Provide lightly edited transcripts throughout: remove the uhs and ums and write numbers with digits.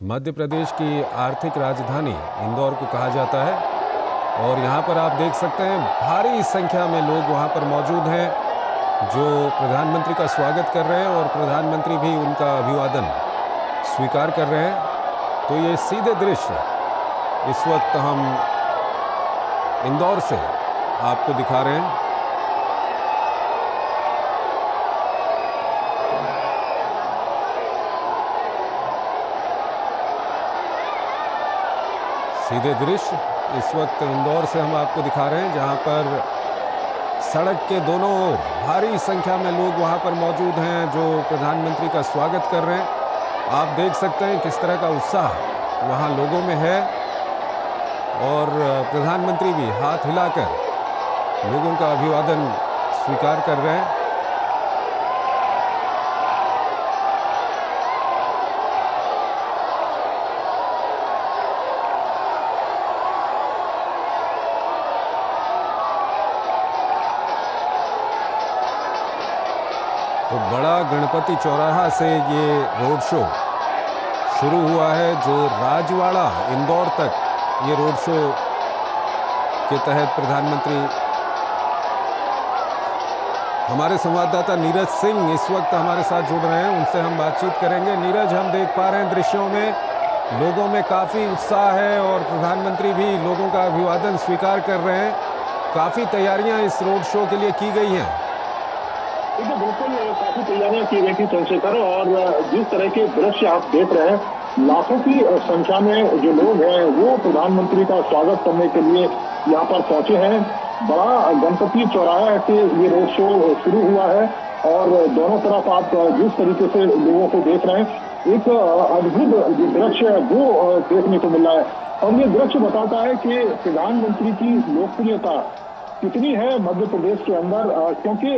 मध्य प्रदेश की आर्थिक राजधानी इंदौर को कहा जाता है और यहाँ पर आप देख सकते हैं भारी संख्या में लोग वहाँ पर मौजूद हैं जो प्रधानमंत्री का स्वागत कर रहे हैं और प्रधानमंत्री भी उनका अभिवादन स्वीकार कर रहे हैं। तो ये सीधे दृश्य इस वक्त हम इंदौर से आपको दिखा रहे हैं। सीधे दृश्य इस वक्त इंदौर से हम आपको दिखा रहे हैं, जहां पर सड़क के दोनों ओर भारी संख्या में लोग वहां पर मौजूद हैं जो प्रधानमंत्री का स्वागत कर रहे हैं। आप देख सकते हैं किस तरह का उत्साह वहां लोगों में है और प्रधानमंत्री भी हाथ हिलाकर लोगों का अभिवादन स्वीकार कर रहे हैं। तो बड़ा गणपति चौराहा से ये रोड शो शुरू हुआ है, जो राजवाड़ा इंदौर तक ये रोड शो के तहत प्रधानमंत्री। हमारे संवाददाता नीरज सिंह इस वक्त हमारे साथ जुड़ रहे हैं, उनसे हम बातचीत करेंगे। नीरज, हम देख पा रहे हैं दृश्यों में लोगों में काफ़ी उत्साह है और प्रधानमंत्री भी लोगों का अभिवादन स्वीकार कर रहे हैं। काफ़ी तैयारियां इस रोड शो के लिए की गई हैं। देखिए, बिल्कुल काफी तैयारियां की गई थी चंद्रशेखर, और जिस तरह के दृश्य आप देख रहे हैं, लाखों की संख्या में जो लोग हैं वो प्रधानमंत्री का स्वागत करने के लिए यहाँ पर पहुंचे हैं। बड़ा गणपति चौराहा से ये रोड शो शुरू हुआ है और दोनों तरफ आप जिस तरीके से लोगों को देख रहे हैं, एक अद्भुत जो दृश्य है वो देखने को मिल रहा है। और ये दृश्य बताता है कि प्रधानमंत्री की लोकप्रियता कितनी है मध्य प्रदेश के अंदर, क्योंकि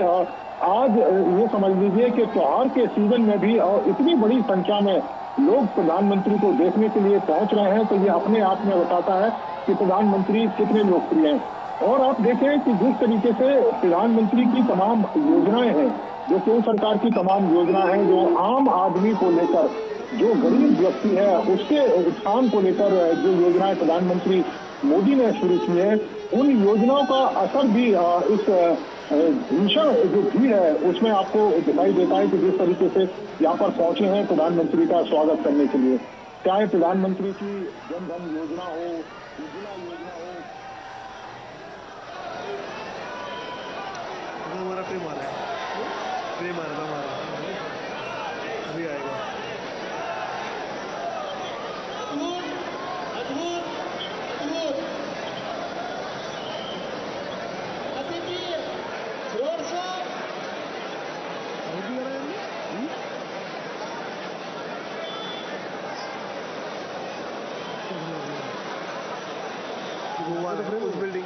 आज ये समझ लीजिए कि त्योहार के सीजन में भी इतनी बड़ी संख्या में लोग प्रधानमंत्री को देखने के लिए पहुंच रहे हैं। तो ये अपने आप में बताता है कि प्रधानमंत्री कितने लोकप्रिय हैं। और आप देखें कि जिस तरीके से प्रधानमंत्री की तमाम योजनाएं हैं, जो केंद्र सरकार की तमाम योजनाएं हैं, जो आम आदमी को लेकर, जो गरीब व्यक्ति है उसके उत्थान को लेकर जो योजनाएं प्रधानमंत्री मोदी ने शुरू की है, उन योजनाओं का असर भी इस भीषण जो भीड़ है उसमें आपको दिखाई देता है कि जिस तरीके से यहाँ पर पहुंचे हैं प्रधानमंत्री का स्वागत करने के लिए। चाहे प्रधानमंत्री की जन धन योजना हो, उज्ज्वला योजना हो। हमारा प्रेम आ रहा है, प्रेम आ रहा है, अभी आएगा। उस बिल्डिंग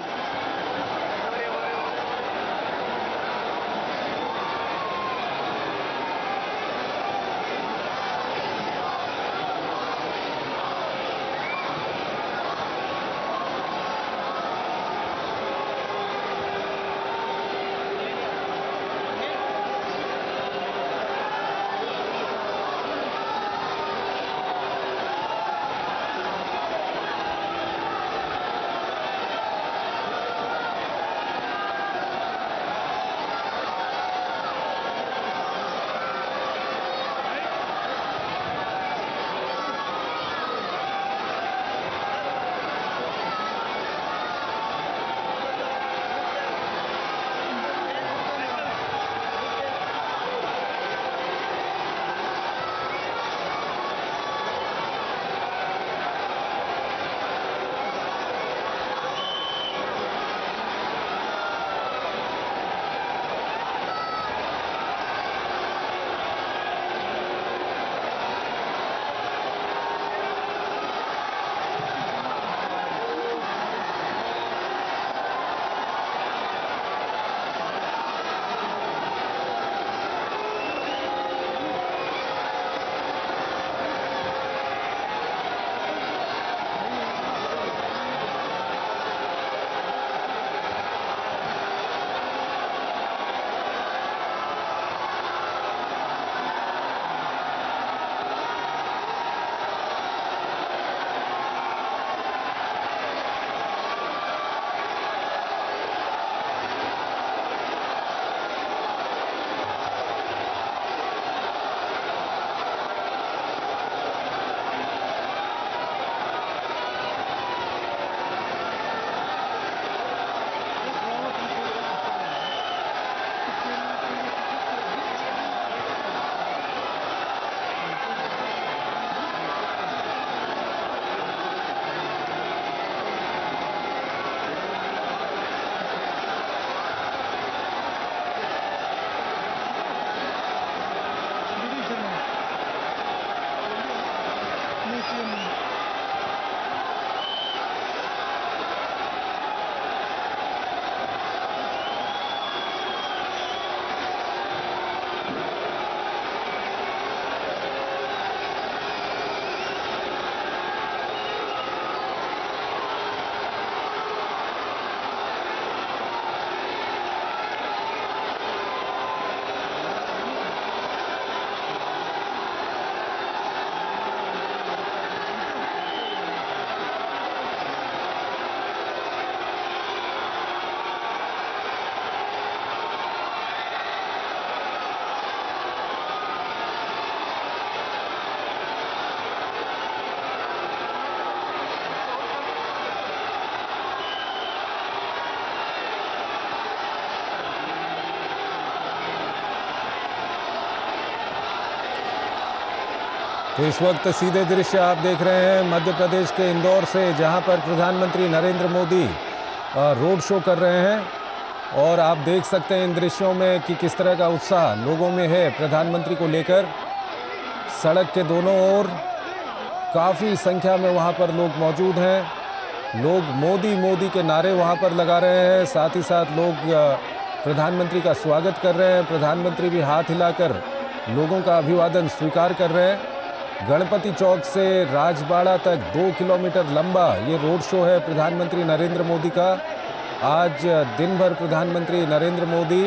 तो इस वक्त सीधे दृश्य आप देख रहे हैं मध्य प्रदेश के इंदौर से, जहां पर प्रधानमंत्री नरेंद्र मोदी रोड शो कर रहे हैं। और आप देख सकते हैं इन दृश्यों में कि किस तरह का उत्साह लोगों में है प्रधानमंत्री को लेकर। सड़क के दोनों ओर काफ़ी संख्या में वहां पर लोग मौजूद हैं। लोग मोदी मोदी के नारे वहां पर लगा रहे हैं, साथ ही साथ लोग प्रधानमंत्री का स्वागत कर रहे हैं। प्रधानमंत्री भी हाथ हिलाकर लोगों का अभिवादन स्वीकार कर रहे हैं। गणपति चौक से राजबाड़ा तक 2 किलोमीटर लंबा ये रोड शो है प्रधानमंत्री नरेंद्र मोदी का। आज दिन भर प्रधानमंत्री नरेंद्र मोदी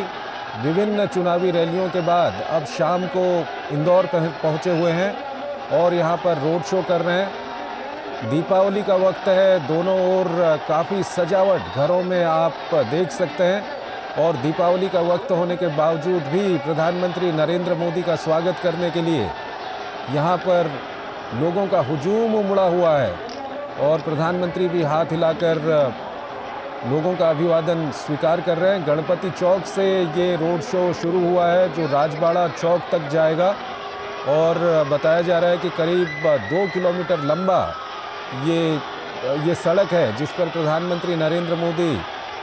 विभिन्न चुनावी रैलियों के बाद अब शाम को इंदौर पहुंचे हुए हैं और यहां पर रोड शो कर रहे हैं। दीपावली का वक्त है, दोनों ओर काफ़ी सजावट घरों में आप देख सकते हैं। और दीपावली का वक्त होने के बावजूद भी प्रधानमंत्री नरेंद्र मोदी का स्वागत करने के लिए यहाँ पर लोगों का हुजूम उमड़ा हुआ है और प्रधानमंत्री भी हाथ हिलाकर लोगों का अभिवादन स्वीकार कर रहे हैं। गणपति चौक से ये रोड शो शुरू हुआ है जो राजबाड़ा चौक तक जाएगा और बताया जा रहा है कि करीब 2 किलोमीटर लंबा ये सड़क है जिस पर प्रधानमंत्री नरेंद्र मोदी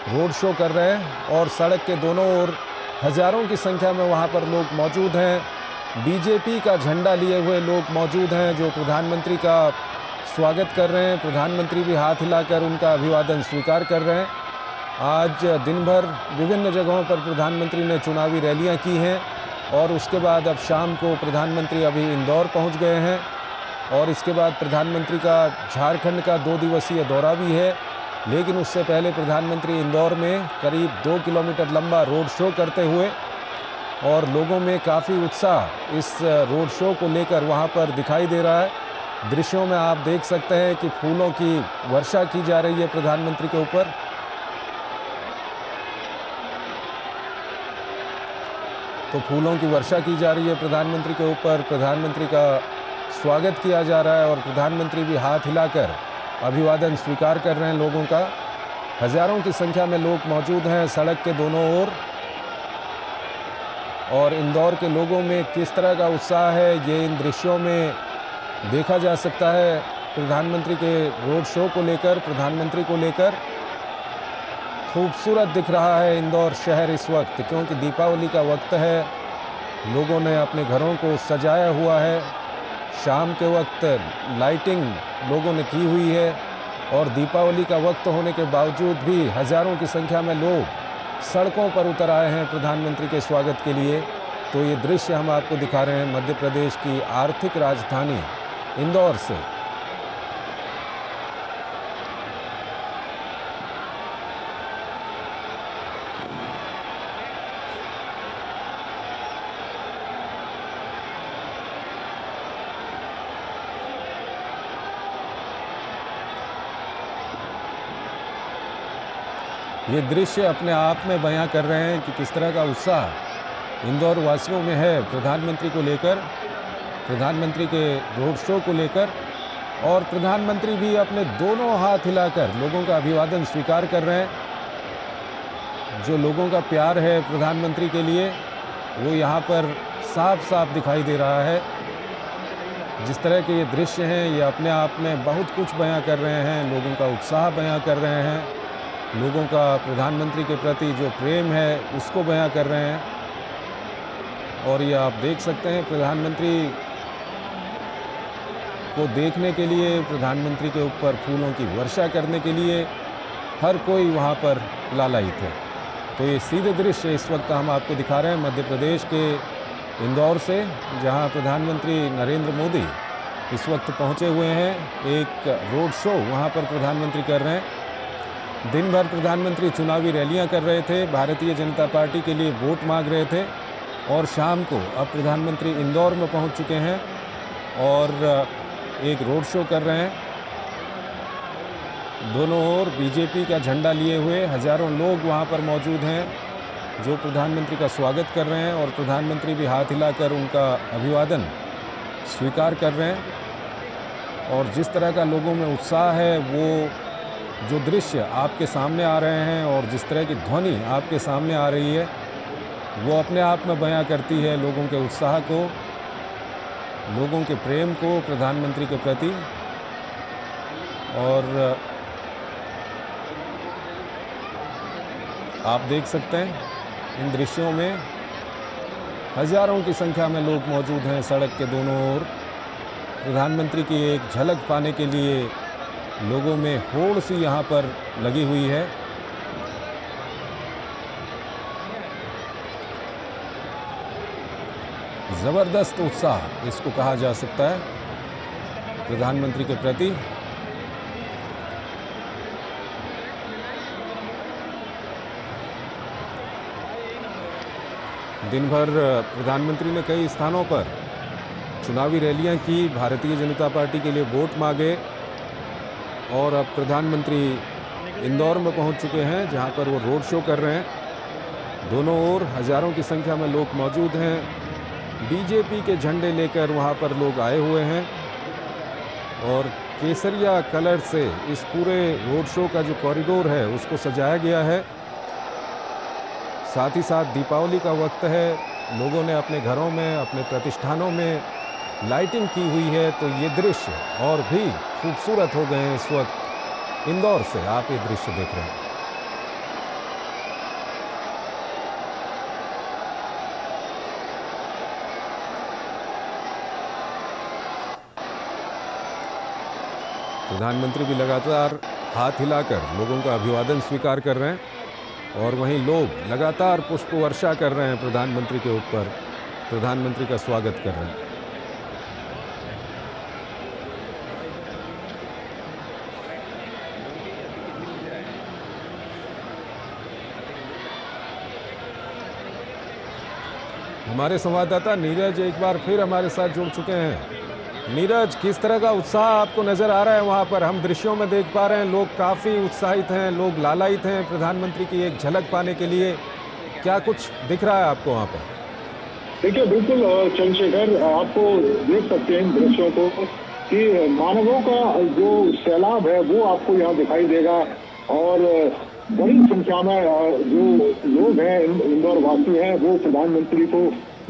रोड शो कर रहे हैं। और सड़क के दोनों ओर हज़ारों की संख्या में वहाँ पर लोग मौजूद हैं। बीजेपी का झंडा लिए हुए लोग मौजूद हैं जो प्रधानमंत्री का स्वागत कर रहे हैं। प्रधानमंत्री भी हाथ हिलाकर उनका अभिवादन स्वीकार कर रहे हैं। आज दिन भर विभिन्न जगहों पर प्रधानमंत्री ने चुनावी रैलियां की हैं और उसके बाद अब शाम को प्रधानमंत्री अभी इंदौर पहुंच गए हैं और इसके बाद प्रधानमंत्री का झारखंड का 2 दिवसीय दौरा भी है। लेकिन उससे पहले प्रधानमंत्री इंदौर में करीब 2 किलोमीटर लंबा रोड शो करते हुए और लोगों में काफ़ी उत्साह इस रोड शो को लेकर वहाँ पर दिखाई दे रहा है। दृश्यों में आप देख सकते हैं कि फूलों की वर्षा की जा रही है प्रधानमंत्री के ऊपर। तो फूलों की वर्षा की जा रही है प्रधानमंत्री के ऊपर, प्रधानमंत्री का स्वागत किया जा रहा है और प्रधानमंत्री भी हाथ हिलाकर अभिवादन स्वीकार कर रहे हैं लोगों का। हज़ारों की संख्या में लोग मौजूद हैं सड़क के दोनों ओर और इंदौर के लोगों में किस तरह का उत्साह है ये इन दृश्यों में देखा जा सकता है। प्रधानमंत्री के रोड शो को लेकर, प्रधानमंत्री को लेकर खूबसूरत दिख रहा है इंदौर शहर इस वक्त, क्योंकि दीपावली का वक्त है। लोगों ने अपने घरों को सजाया हुआ है, शाम के वक्त लाइटिंग लोगों ने की हुई है और दीपावली का वक्त होने के बावजूद भी हज़ारों की संख्या में लोग सड़कों पर उतर आए हैं प्रधानमंत्री के स्वागत के लिए। तो ये दृश्य हम आपको दिखा रहे हैं मध्य प्रदेश की आर्थिक राजधानी इंदौर से। ये दृश्य अपने आप में बयां कर रहे हैं कि किस तरह का उत्साह इंदौर वासियों में है प्रधानमंत्री को लेकर, प्रधानमंत्री के रोड शो को लेकर। और प्रधानमंत्री भी अपने दोनों हाथ हिलाकर लोगों का अभिवादन स्वीकार कर रहे हैं। जो लोगों का प्यार है प्रधानमंत्री के लिए वो यहाँ पर साफ साफ दिखाई दे रहा है। जिस तरह के ये दृश्य हैं ये अपने आप में बहुत कुछ बयां कर रहे हैं, लोगों का उत्साह बयां कर रहे हैं, लोगों का प्रधानमंत्री के प्रति जो प्रेम है उसको बयां कर रहे हैं। और ये आप देख सकते हैं प्रधानमंत्री को देखने के लिए, प्रधानमंत्री के ऊपर फूलों की वर्षा करने के लिए हर कोई वहाँ पर लालायित है। तो ये सीधे दृश्य इस वक्त हम आपको दिखा रहे हैं मध्य प्रदेश के इंदौर से, जहाँ प्रधानमंत्री नरेंद्र मोदी इस वक्त पहुँचे हुए हैं। एक रोड शो वहाँ पर प्रधानमंत्री कर रहे हैं। दिन भर प्रधानमंत्री चुनावी रैलियाँ कर रहे थे, भारतीय जनता पार्टी के लिए वोट मांग रहे थे, और शाम को अब प्रधानमंत्री इंदौर में पहुँच चुके हैं और एक रोड शो कर रहे हैं। दोनों ओर बीजेपी का झंडा लिए हुए हज़ारों लोग वहाँ पर मौजूद हैं, जो प्रधानमंत्री का स्वागत कर रहे हैं, और प्रधानमंत्री भी हाथ हिलाकर उनका अभिवादन स्वीकार कर रहे हैं। और जिस तरह का लोगों में उत्साह है, वो जो दृश्य आपके सामने आ रहे हैं और जिस तरह की ध्वनि आपके सामने आ रही है, वो अपने आप में बयां करती है लोगों के उत्साह को, लोगों के प्रेम को प्रधानमंत्री के प्रति। और आप देख सकते हैं इन दृश्यों में हज़ारों की संख्या में लोग मौजूद हैं सड़क के दोनों ओर। प्रधानमंत्री की एक झलक पाने के लिए लोगों में होड़ सी यहाँ पर लगी हुई है। ज़बरदस्त उत्साह इसको कहा जा सकता है प्रधानमंत्री के प्रति। दिन भर प्रधानमंत्री ने कई स्थानों पर चुनावी रैलियां की, भारतीय जनता पार्टी के लिए वोट मांगे, और अब प्रधानमंत्री इंदौर में पहुंच चुके हैं, जहां पर वो रोड शो कर रहे हैं। दोनों ओर हज़ारों की संख्या में लोग मौजूद हैं। बीजेपी के झंडे लेकर वहां पर लोग आए हुए हैं, और केसरिया कलर से इस पूरे रोड शो का जो कॉरिडोर है उसको सजाया गया है। साथ ही साथ दीपावली का वक्त है, लोगों ने अपने घरों में, अपने प्रतिष्ठानों में लाइटिंग की हुई है, तो ये दृश्य और भी खूबसूरत हो गए हैं। इस वक्त इंदौर से आप ये दृश्य देख रहे हैं। प्रधानमंत्री भी लगातार हाथ हिलाकर लोगों का अभिवादन स्वीकार कर रहे हैं, और वहीं लोग लगातार पुष्प वर्षा कर रहे हैं प्रधानमंत्री के ऊपर, प्रधानमंत्री का स्वागत कर रहे हैं। हमारे संवाददाता नीरज एक बार फिर हमारे साथ जुड़ चुके हैं। नीरज, किस तरह का उत्साह आपको नज़र आ रहा है वहाँ पर? हम दृश्यों में देख पा रहे हैं लोग काफ़ी उत्साहित हैं, लोग लालायित हैं प्रधानमंत्री की एक झलक पाने के लिए। क्या कुछ दिख रहा है आपको वहाँ पर? देखिए, बिल्कुल चंद्रशेखर, आपको देख सकते हैं इन दृश्यों को कि मानवों का जो सैलाब है वो आपको यहाँ दिखाई देगा, और बड़ी संख्या में जो लोग हैं, इंदौर वासी हैं, वो प्रधानमंत्री को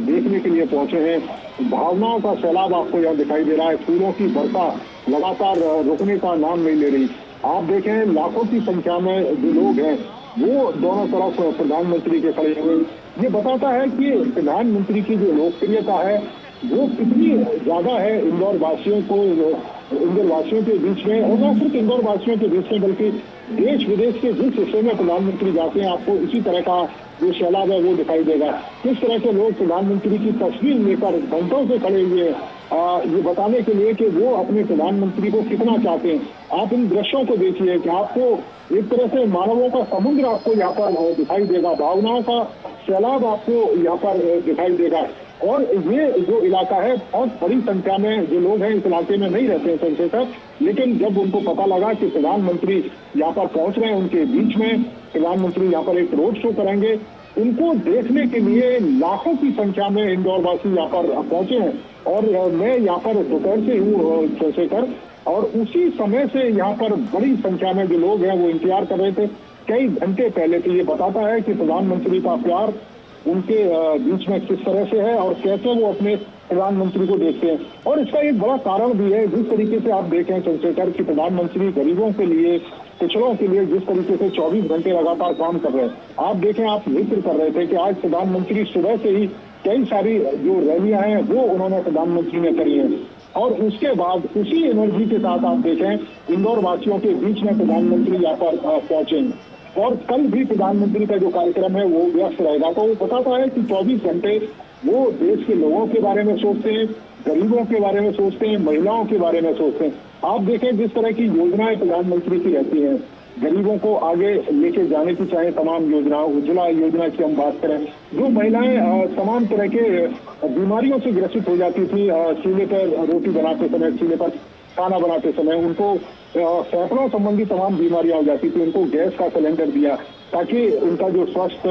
देखने के लिए पहुंचे हैं। भावनाओं का सैलाब आपको यहाँ दिखाई दे रहा है। फूलों की वर्षा लगातार रुकने का नाम नहीं ले रही। आप देखें, लाखों की संख्या में जो लोग हैं वो दोनों तरफ प्रधानमंत्री के खड़े हुए। ये बताता है कि प्रधानमंत्री की जो लोकप्रियता है वो कितनी ज्यादा है इंदौर वासियों के बीच में, और न सिर्फ इंदौर वासियों के बीच में बल्कि देश विदेश के जिस हिस्से में प्रधानमंत्री जाते हैं, आपको इसी तरह का जो सैलाब है वो दिखाई देगा। किस तरह से लोग प्रधानमंत्री की तस्वीर लेकर घंटों से खड़े हुए ये बताने के लिए कि वो अपने प्रधानमंत्री को कितना चाहते हैं। आप इन दृश्यों को देखिए कि आपको एक तरह से मानवों का समुद्र आपको यहाँ पर दिखाई देगा, भावनाओं का सैलाब आपको यहाँ पर दिखाई देगा। और ये जो इलाका है, बहुत बड़ी संख्या में जो लोग हैं इस इलाके में नहीं रहते हैं चंद्रशेखर, लेकिन जब उनको पता लगा कि प्रधानमंत्री यहाँ पर पहुंच रहे हैं, उनके बीच में प्रधानमंत्री यहाँ पर एक रोड शो करेंगे, उनको देखने के लिए लाखों की संख्या में इंदौर वासी यहाँ पर पहुंचे हैं। और मैं यहाँ पर दोपहर से हूँ चंद्रशेखर, और उसी समय से यहाँ पर बड़ी संख्या में जो लोग हैं वो इंतजार कर रहे थे कई घंटे पहले। तो ये बताता है कि प्रधानमंत्री का प्यार उनके बीच में किस तरह से है और कैसे वो अपने प्रधानमंत्री को देखते हैं। और इसका एक बड़ा कारण भी है, जिस तरीके से आप देखें चंद्रशेखर कि प्रधानमंत्री गरीबों के लिए, पिछड़ों के लिए जिस तरीके से 24 घंटे लगातार काम कर रहे हैं। आप देखें, आप जिक्र कर रहे थे कि आज प्रधानमंत्री सुबह से ही कई सारी जो रैलियां हैं वो उन्होंने प्रधानमंत्री ने करी हैं। और उसके बाद उसी एनर्जी के साथ आप देखें इंदौर वासियों के बीच में प्रधानमंत्री यहाँ पर पहुंचेंगे। और कल भी प्रधानमंत्री का जो कार्यक्रम है वो व्यस्त रहेगा। तो वो बताता है कि 24 घंटे वो देश के लोगों के बारे में सोचते हैं, गरीबों के बारे में सोचते हैं, महिलाओं के बारे में सोचते हैं। आप देखें जिस तरह की योजनाएं प्रधानमंत्री की रहती हैं, गरीबों को आगे लेके जाने की चाहे तमाम योजना, उज्ज्वला योजना की हम बात करें, जो महिलाएं तमाम तरह के बीमारियों से ग्रसित हो जाती थी, चूल्हे पर रोटी बनाते समय, चूल्हे पर खाना बनाते समय उनको फेफड़ों संबंधी तमाम बीमारियां हो जाती थी, उनको गैस का सिलेंडर दिया ताकि उनका जो स्वस्थ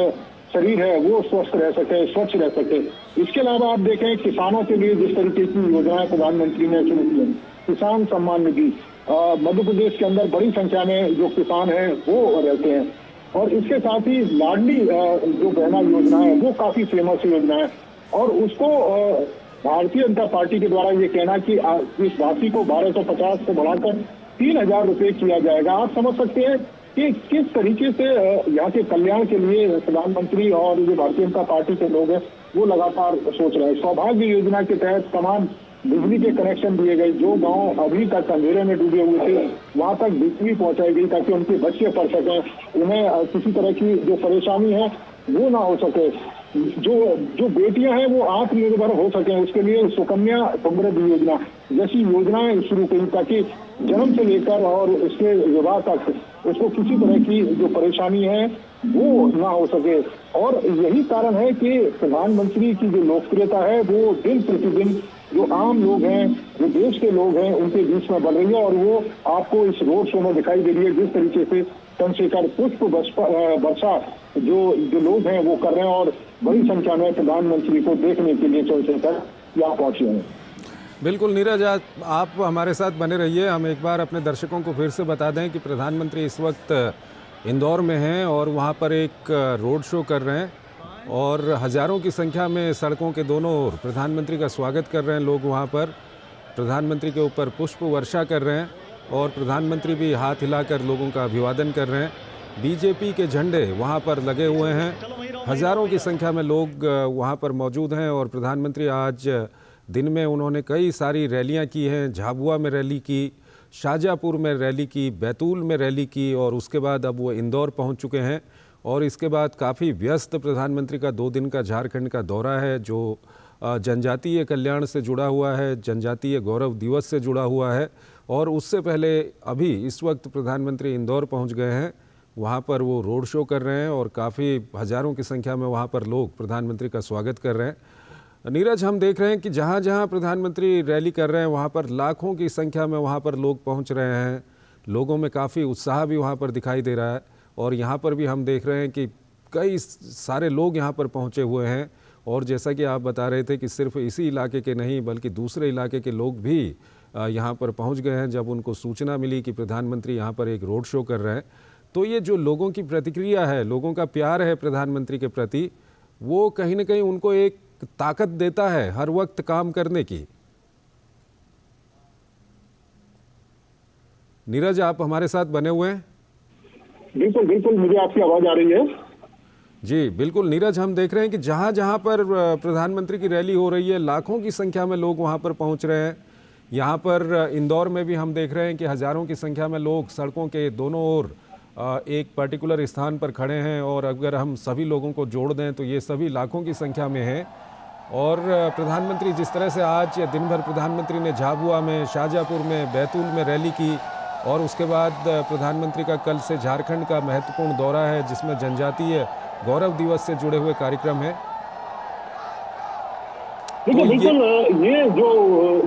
शरीर है वो स्वस्थ रह सके, स्वच्छ रह सके। इसके अलावा आप देखें किसानों के लिए जिस तरीके की योजनाएं प्रधानमंत्री ने शुरू की है, किसान सम्मान निधि, मध्य प्रदेश के अंदर बड़ी संख्या में जो किसान हैं वो रहते हैं। और इसके साथ ही लाडली जो बहना योजना है वो काफी फेमस योजना है और उसको भारतीय जनता पार्टी के द्वारा ये कहना कि इस राशि को 1250 से बढ़ाकर 3000 रुपये किया जाएगा। आप समझ सकते हैं कि किस तरीके से यहाँ के कल्याण के लिए प्रधानमंत्री और जो भारतीय जनता पार्टी के लोग हैं वो लगातार सोच रहे हैं। सौभाग्य योजना के तहत तमाम बिजली के कनेक्शन दिए गए, जो गांव अभी तक अंधेरे में डूबे हुए थे वहां तक बिजली पहुंचाई गई ताकि उनके बच्चे पढ़ सकें, उन्हें किसी तरह की जो परेशानी है वो ना हो सके, जो बेटियां हैं वो आत्मनिर्भर हो सके, उसके लिए सुकन्या समृद्धि योजना जैसी योजनाएं शुरू की ताकि जन्म से लेकर और उसके विवाह तक उसको किसी तरह की जो परेशानी है वो ना हो सके। और यही कारण है कि प्रधानमंत्री की जो लोकप्रियता है वो दिन प्रतिदिन जो आम लोग हैं, जो देश के लोग हैं, उनके बीच में बढ़ रही है। और वो आपको इस रोड शो में दिखाई दे रही है जिस तरीके से चंद्रशेखर पुष्प वर्षा जो लोग हैं वो कर रहे हैं और बड़ी संख्या में प्रधानमंत्री को देखने के लिए चंद्रशेखर यहाँ पहुंचे हैं। बिल्कुल नीरज, आप हमारे साथ बने रहिए। हम एक बार अपने दर्शकों को फिर से बता दें कि प्रधानमंत्री इस वक्त इंदौर में हैं और वहाँ पर एक रोड शो कर रहे हैं और हज़ारों की संख्या में सड़कों के दोनों ओर प्रधानमंत्री का स्वागत कर रहे हैं लोग। वहाँ पर प्रधानमंत्री के ऊपर पुष्प वर्षा कर रहे हैं और प्रधानमंत्री भी हाथ हिलाकर लोगों का अभिवादन कर रहे हैं। बीजेपी के झंडे वहाँ पर लगे हुए हैं, हज़ारों की संख्या में लोग वहाँ पर मौजूद हैं और प्रधानमंत्री आज दिन में उन्होंने कई सारी रैलियाँ की हैं। झाबुआ में रैली की, शाहजहाँपुर में रैली की, बैतूल में रैली की और उसके बाद अब वो इंदौर पहुँच चुके हैं। और इसके बाद काफ़ी व्यस्त प्रधानमंत्री का 2 दिन का झारखंड का दौरा है जो जनजातीय कल्याण से जुड़ा हुआ है, जनजातीय गौरव दिवस से जुड़ा हुआ है। और उससे पहले अभी इस वक्त प्रधानमंत्री इंदौर पहुंच गए हैं, वहां पर वो रोड शो कर रहे हैं और काफ़ी हज़ारों की संख्या में वहां पर लोग प्रधानमंत्री का स्वागत कर रहे हैं। नीरज, हम देख रहे हैं कि जहां जहां प्रधानमंत्री रैली कर रहे हैं वहां पर लाखों की संख्या में वहां पर लोग पहुंच रहे हैं। लोगों में काफ़ी उत्साह भी वहां पर दिखाई दे रहा है और यहाँ पर भी हम देख रहे हैं कि कई सारे लोग यहाँ पर पहुँचे हुए हैं। और जैसा कि आप बता रहे थे कि सिर्फ इसी इलाके के नहीं बल्कि दूसरे इलाके के लोग भी यहाँ पर पहुँच गए हैं जब उनको सूचना मिली कि प्रधानमंत्री यहाँ पर एक रोड शो कर रहे हैं। तो ये जो लोगों की प्रतिक्रिया है, लोगों का प्यार है प्रधानमंत्री के प्रति, वो कहीं ना कहीं उनको एक ताकत देता है हर वक्त काम करने की। नीरज, आप हमारे साथ बने हुए हैं? बिल्कुल बिल्कुल, मुझे आपकी आवाज आ रही है। जी बिल्कुल नीरज, हम देख रहे हैं कि जहाँ जहाँ पर प्रधानमंत्री की रैली हो रही है लाखों की संख्या में लोग वहाँ पर पहुँच रहे हैं। यहाँ पर इंदौर में भी हम देख रहे हैं कि हज़ारों की संख्या में लोग सड़कों के दोनों ओर एक पर्टिकुलर स्थान पर खड़े हैं और अगर हम सभी लोगों को जोड़ दें तो ये सभी लाखों की संख्या में है। और प्रधानमंत्री जिस तरह से आज दिन भर प्रधानमंत्री ने झाबुआ में, शाहजहाँपुर में, बैतूल में रैली की और उसके बाद प्रधानमंत्री का कल से झारखंड का महत्वपूर्ण दौरा है जिसमें जनजातीय गौरव दिवस से जुड़े हुए कार्यक्रम है। देखिए बिल्कुल, ये जो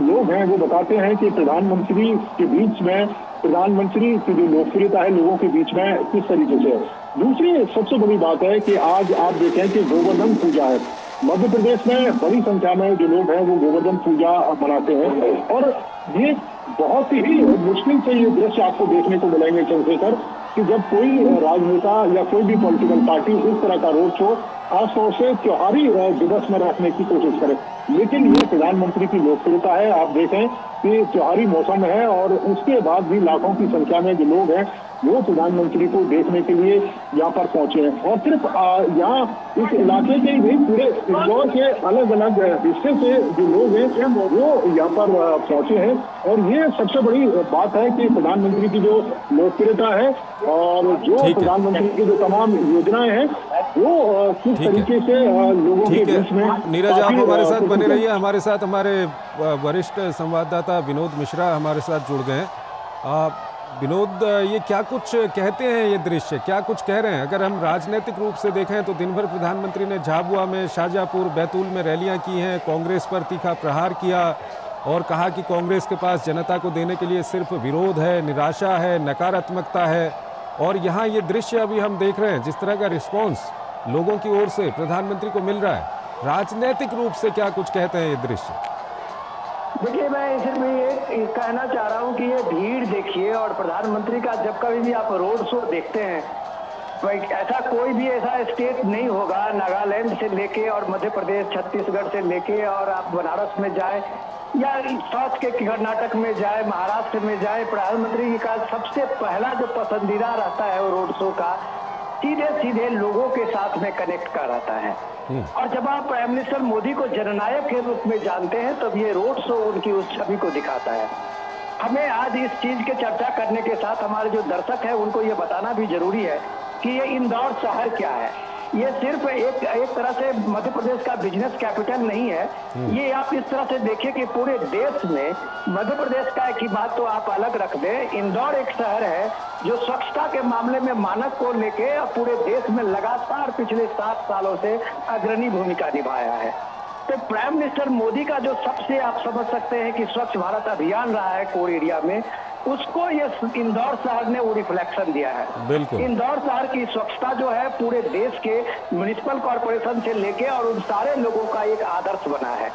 लोग हैं वो बताते हैं कि प्रधानमंत्री के बीच में, प्रधानमंत्री की जो लोकप्रियता है लोगों के बीच में किस तरीके से है। दूसरी सबसे बड़ी बात है कि आज आप देखें कि गोवर्धन पूजा है। मध्य प्रदेश में बड़ी संख्या में जो लोग हैं वो गोवर्धन पूजा मनाते हैं और ये बहुत ही मुश्किल से ये दृश्य आपको देखने को मिलेंगे चंद्रशेखर कि जब कोई राजनेता या कोई भी पॉलिटिकल पार्टी इस तरह का रोड शो खासतौर से त्योहारी दिवस में रखने की कोशिश करें। लेकिन ये प्रधानमंत्री की लोकप्रियता है। आप देखें कि त्योहारी मौसम है और उसके बाद भी लाखों की संख्या में जो लोग हैं वो प्रधानमंत्री को देखने के लिए यहाँ पर पहुंचे हैं। और सिर्फ यहाँ इस इलाके के ही नहीं, पूरे इंदौर के अलग अलग हिस्से से जो लोग हैं वो यहाँ पर पहुंचे हैं। और ये सबसे बड़ी बात है कि प्रधानमंत्री की जो लोकप्रियता है और जो प्रधानमंत्री की जो तमाम योजनाएं हैं वो किस तरीके से लोगों के बीच में। नीरज, आप हमारे साथ बने रहिए। हमारे साथ हमारे वरिष्ठ संवाददाता विनोद मिश्रा हमारे साथ जुड़ गए हैं। विनोद, ये क्या कुछ कहते हैं, ये दृश्य क्या कुछ कह रहे हैं? अगर हम राजनीतिक रूप से देखें तो दिन भर प्रधानमंत्री ने झाबुआ में, शाहजहांपुर, बैतूल में रैलियां की हैं, कांग्रेस पर तीखा प्रहार किया और कहा कि कांग्रेस के पास जनता को देने के लिए सिर्फ विरोध है, निराशा है, नकारात्मकता है। और यहाँ ये दृश्य अभी हम देख रहे हैं, जिस तरह का रिस्पॉन्स लोगों की ओर से प्रधानमंत्री को मिल रहा है, राजनीतिक रूप से क्या कुछ कहते हैं ये दृश्य? देखिए, मैं सिर्फ ये कहना चाह रहा हूँ कि ये भीड़ देखिए और प्रधानमंत्री का जब कभी भी आप रोड शो देखते हैं, ऐसा कोई भी ऐसा स्टेट नहीं होगा, नागालैंड से लेके और मध्य प्रदेश, छत्तीसगढ़ से लेके और आप बनारस में जाए या साउथ के कर्नाटक में जाए, महाराष्ट्र में जाए, प्रधानमंत्री का सबसे पहला जो पसंदीदा रहता है वो रोड शो का सीधे सीधे लोगों के साथ में कनेक्ट कर रहता है। और जब आप प्राइम मिनिस्टर मोदी को जननायक के रूप में जानते हैं तब ये रोड शो उनकी उस छवि को दिखाता है। हमें आज इस चीज के चर्चा करने के साथ हमारे जो दर्शक है उनको ये बताना भी जरूरी है कि ये इंदौर शहर क्या है। ये सिर्फ एक तरह से मध्य प्रदेश का बिजनेस कैपिटल नहीं है। ये आप इस तरह से देखिए कि पूरे देश में मध्य प्रदेश का की बात तो आप अलग रख दें, इंदौर एक शहर है जो स्वच्छता के मामले में मानक को लेके पूरे देश में लगातार पिछले 7 सालों से अग्रणी भूमिका निभाया है। तो प्राइम मिनिस्टर मोदी का जो सबसे आप समझ सकते हैं कि स्वच्छ भारत अभियान रहा है कोर एरिया में, उसको ये इंदौर शहर ने वो रिफ्लेक्शन दिया है। बिल्कुल, इंदौर शहर की स्वच्छता जो है पूरे देश के म्युनिसिपल कॉर्पोरेशन से लेके और उन सारे लोगों का एक आदर्श बना है।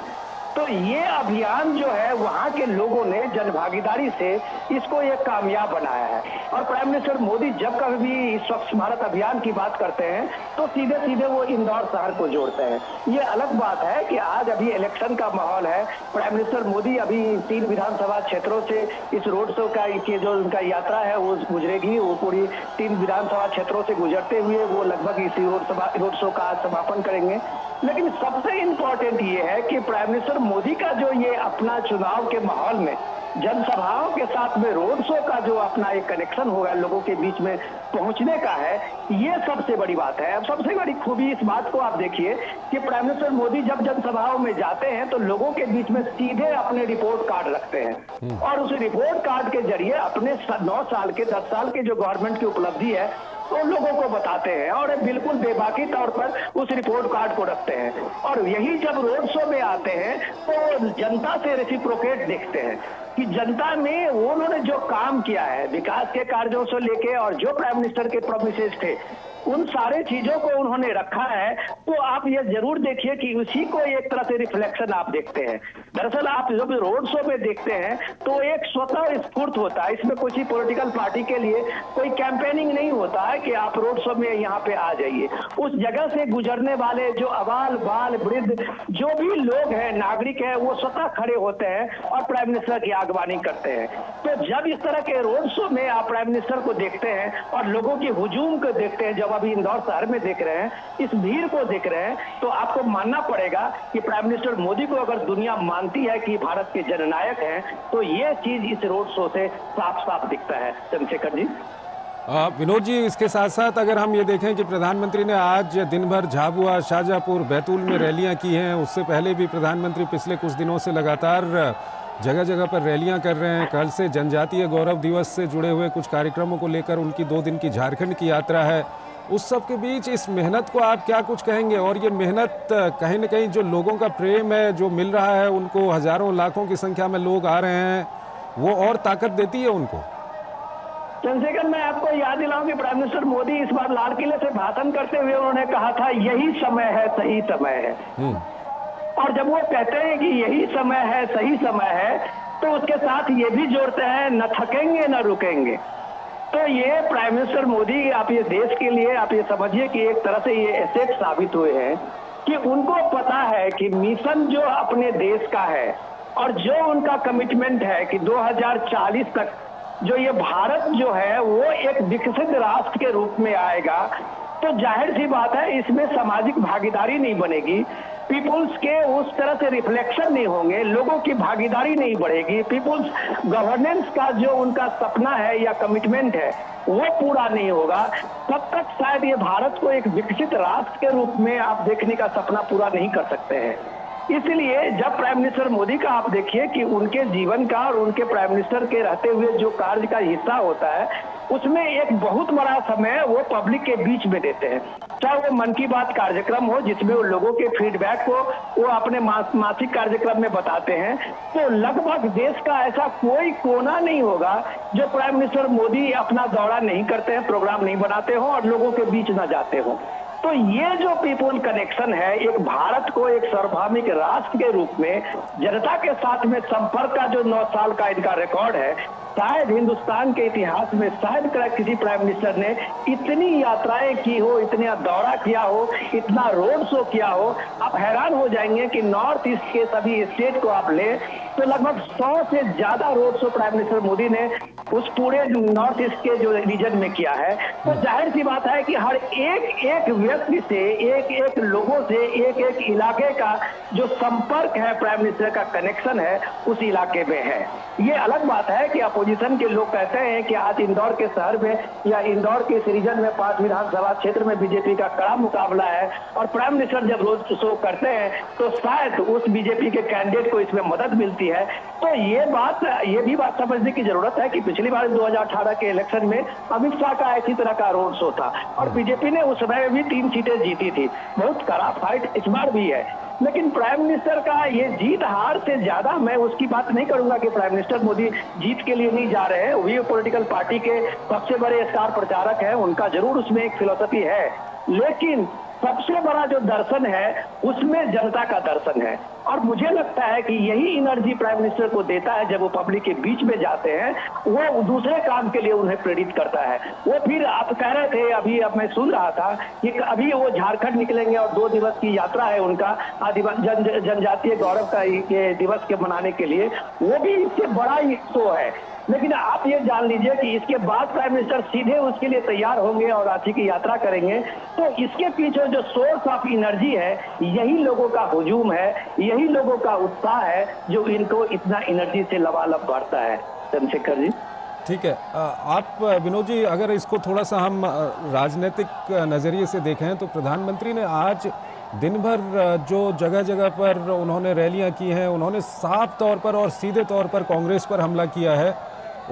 तो ये अभियान जो है वहां के लोगों ने जनभागीदारी से इसको एक कामयाब बनाया है। और प्राइम मिनिस्टर मोदी जब कभी भी स्वच्छ भारत अभियान की बात करते हैं तो सीधे सीधे वो इंदौर शहर को जोड़ते हैं। ये अलग बात है कि आज अभी इलेक्शन का माहौल है। प्राइम मिनिस्टर मोदी अभी 3 विधानसभा क्षेत्रों से इस रोड शो का जो उनका यात्रा है वो गुजरेगी। वो पूरी 3 विधानसभा क्षेत्रों से गुजरते हुए वो लगभग इसी रोड शो का आज समापन करेंगे। लेकिन सबसे इम्पोर्टेंट ये है कि प्राइम मिनिस्टर मोदी का जो ये अपना चुनाव के माहौल में जनसभाओं के साथ में रोड शो का जो अपना एक कनेक्शन होगा लोगों के बीच में पहुंचने का है, ये सबसे बड़ी बात है। अब सबसे बड़ी खूबी इस बात को आप देखिए कि प्राइम मिनिस्टर मोदी जब जनसभाओं में जाते हैं तो लोगों के बीच में सीधे अपने रिपोर्ट कार्ड रखते हैं और उस रिपोर्ट कार्ड के जरिए अपने 9 साल के 10 साल के जो गवर्नमेंट की उपलब्धि है तो लोगों को बताते हैं और बिल्कुल बेबाकी तौर पर उस रिपोर्ट कार्ड को रखते हैं। और यही जब रोड शो में आते हैं तो जनता से रेसिप्रोकेट देखते हैं कि जनता में उन्होंने जो काम किया है विकास के कार्यों से लेके और जो प्राइम मिनिस्टर के प्रोमिसेस थे उन सारे चीजों को उन्होंने रखा है। तो आप ये जरूर देखिए कि उसी को एक तरह से रिफ्लेक्शन आप देखते हैं। दरअसल आप जब रोड शो में देखते हैं तो एक स्वतः स्फूर्त होता है, इसमें किसी पॉलिटिकल पार्टी के लिए कोई कैंपेनिंग नहीं होता है कि आप रोड शो में यहाँ पे आ जाइए। उस जगह से गुजरने वाले जो अबाल बाल वृद्ध जो भी लोग हैं, नागरिक हैं, वो स्वतः खड़े होते हैं और प्राइम मिनिस्टर की आगवानी करते हैं। तो जब इस तरह के रोड शो में आप प्राइम मिनिस्टर को देखते हैं और लोगों की हुजूम को देखते हैं, जब अभी इंदौर शहर में देख रहे हैं, इस भीड़ को देख रहे हैं, तो आपको मानना पड़ेगा कि प्राइम मिनिस्टर मोदी को अगर दुनिया मानती है कि भारत के जननायक हैं तो ये चीज इस रोड शो से साफ साफ दिखता है। चंद्रशेखर जी, विनोद जी, इसके साथ साथ अगर हम ये देखें कि प्रधानमंत्री ने आज दिन भर झाबुआ, शाहजहांपुर, बैतूल में रैलियां की हैं, उससे पहले भी प्रधानमंत्री पिछले कुछ दिनों से लगातार जगह जगह पर रैलियां कर रहे हैं। कल से जनजातीय गौरव दिवस से जुड़े हुए कुछ कार्यक्रमों को लेकर उनकी 2 दिन की झारखंड की यात्रा है। उस सब के बीच इस मेहनत को आप क्या कुछ कहेंगे? और ये मेहनत कहीं न कहीं जो लोगों का प्रेम है जो मिल रहा है, उनको हजारों लाखों की संख्या में लोग आ रहे हैं, वो और ताकत देती है उनको? चंद्रशेखर, मैं आपको याद दिलाऊं कि प्राइम मिनिस्टर मोदी इस बार लाल किले से भाषण करते हुए उन्होंने कहा था यही समय है, सही समय है। और जब वो कहते हैं कि यही समय है, सही समय है, तो उसके साथ ये भी जोड़ते हैं न थकेंगे न रुकेंगे। तो ये प्राइम मिनिस्टर मोदी आप ये देश के लिए आप ये समझिए कि एक तरह से ये एसेट साबित हुए हैं कि उनको पता है कि मिशन जो अपने देश का है और जो उनका कमिटमेंट है कि 2040 तक जो ये भारत जो है वो एक विकसित राष्ट्र के रूप में आएगा, तो जाहिर सी बात है इसमें सामाजिक भागीदारी नहीं बनेगी, पीपुल्स के उस तरह से रिफ्लेक्शन नहीं होंगे, लोगों की भागीदारी नहीं बढ़ेगी, पीपुल्स गवर्नेंस का जो उनका सपना है या कमिटमेंट है वो पूरा नहीं होगा, तब तक शायद ये भारत को एक विकसित राष्ट्र के रूप में आप देखने का सपना पूरा नहीं कर सकते हैं। इसलिए जब प्राइम मिनिस्टर मोदी का आप देखिए कि उनके जीवन का और उनके प्राइम मिनिस्टर के रहते हुए जो कार्य का हिस्सा होता है उसमें एक बहुत बड़ा समय वो पब्लिक के बीच में देते हैं, चाहे वो मन की बात कार्यक्रम हो जिसमें वो लोगों के फीडबैक को वो अपने मासिक कार्यक्रम में बताते हैं, तो लगभग देश का ऐसा कोई कोना नहीं होगा जो प्राइम मिनिस्टर मोदी अपना दौरा नहीं करते हैं, प्रोग्राम नहीं बनाते हो और लोगों के बीच न जाते हो। तो ये जो पीपुल कनेक्शन है, एक भारत को एक सार्वभौमिक राष्ट्र के रूप में जनता के साथ में संपर्क का जो 9 साल का इनका रिकॉर्ड है, शायद हिंदुस्तान के इतिहास में शायद किसी प्राइम मिनिस्टर ने इतनी यात्राएं की हो, इतना दौरा किया हो, इतना रोड शो किया हो। आप हैरान हो जाएंगे कि नॉर्थ ईस्ट के सभी स्टेट को आप ले तो लगभग 100 से ज्यादा road show prime minister Modi ने उस पूरे नॉर्थ ईस्ट के जो रीजन में किया है। तो जाहिर सी बात है कि हर एक व्यक्ति से, एक लोगों से, एक इलाके का जो संपर्क है, प्राइम मिनिस्टर का कनेक्शन है उस इलाके में है। ये अलग बात है कि अपोजिशन के लोग कहते हैं कि आज इंदौर के शहर में या इंदौर के इस रीजन में 5 विधानसभा क्षेत्र में बीजेपी का कड़ा मुकाबला है और प्राइम मिनिस्टर जब रोड शो करते हैं तो शायद उस बीजेपी के कैंडिडेट को इसमें मदद मिलती है। तो ये भी बात समझने की जरूरत है कि पिछली बार 2018 के इलेक्शन में अमित शाह का इसी तरह का रोड शो था और बीजेपी ने उस समय भी 3 सीटें जीती थी। बहुत कड़ा फाइट इस बार भी है, लेकिन प्राइम मिनिस्टर का ये जीत हार से ज्यादा मैं उसकी बात नहीं करूंगा कि प्राइम मिनिस्टर मोदी जीत के लिए नहीं जा रहे हैं। वही पॉलिटिकल पार्टी के सबसे बड़े स्टार प्रचारक हैं, उनका जरूर उसमें एक फिलॉसफी है, लेकिन सबसे बड़ा जो दर्शन है उसमें जनता का दर्शन है और मुझे लगता है कि यही एनर्जी प्राइम मिनिस्टर को देता है जब वो पब्लिक के बीच में जाते हैं, वो दूसरे काम के लिए उन्हें प्रेरित करता है। वो फिर आप कह रहे थे अभी, अब मैं सुन रहा था कि अभी वो झारखंड निकलेंगे और 2 दिवस की यात्रा है उनका जनजातीय गौरव का ये दिवस के मनाने के लिए, वो भी इससे बड़ा ही शो है। लेकिन आप ये जान लीजिए कि इसके बाद प्राइम मिनिस्टर सीधे उसके लिए तैयार होंगे और रांची की यात्रा करेंगे, तो इसके पीछे जो सोर्स ऑफ एनर्जी है यही लोगों का हुजूम है, यही लोगों का उत्साह है जो इनको इतना एनर्जी से लबालब बढ़ता है। चंद्रशेखर जी ठीक है, आप विनोद जी अगर इसको थोड़ा सा हम राजनीतिक नज़रिए से देखें तो प्रधानमंत्री ने आज दिन भर जो जगह जगह पर उन्होंने रैलियां की हैं, उन्होंने साफ तौर पर और सीधे तौर पर कांग्रेस पर हमला किया है।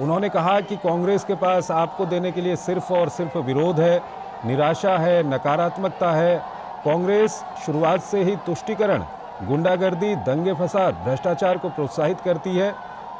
उन्होंने कहा कि कांग्रेस के पास आपको देने के लिए सिर्फ और सिर्फ विरोध है, निराशा है, नकारात्मकता है। कांग्रेस शुरुआत से ही तुष्टीकरण, गुंडागर्दी, दंगे फसाद, भ्रष्टाचार को प्रोत्साहित करती है।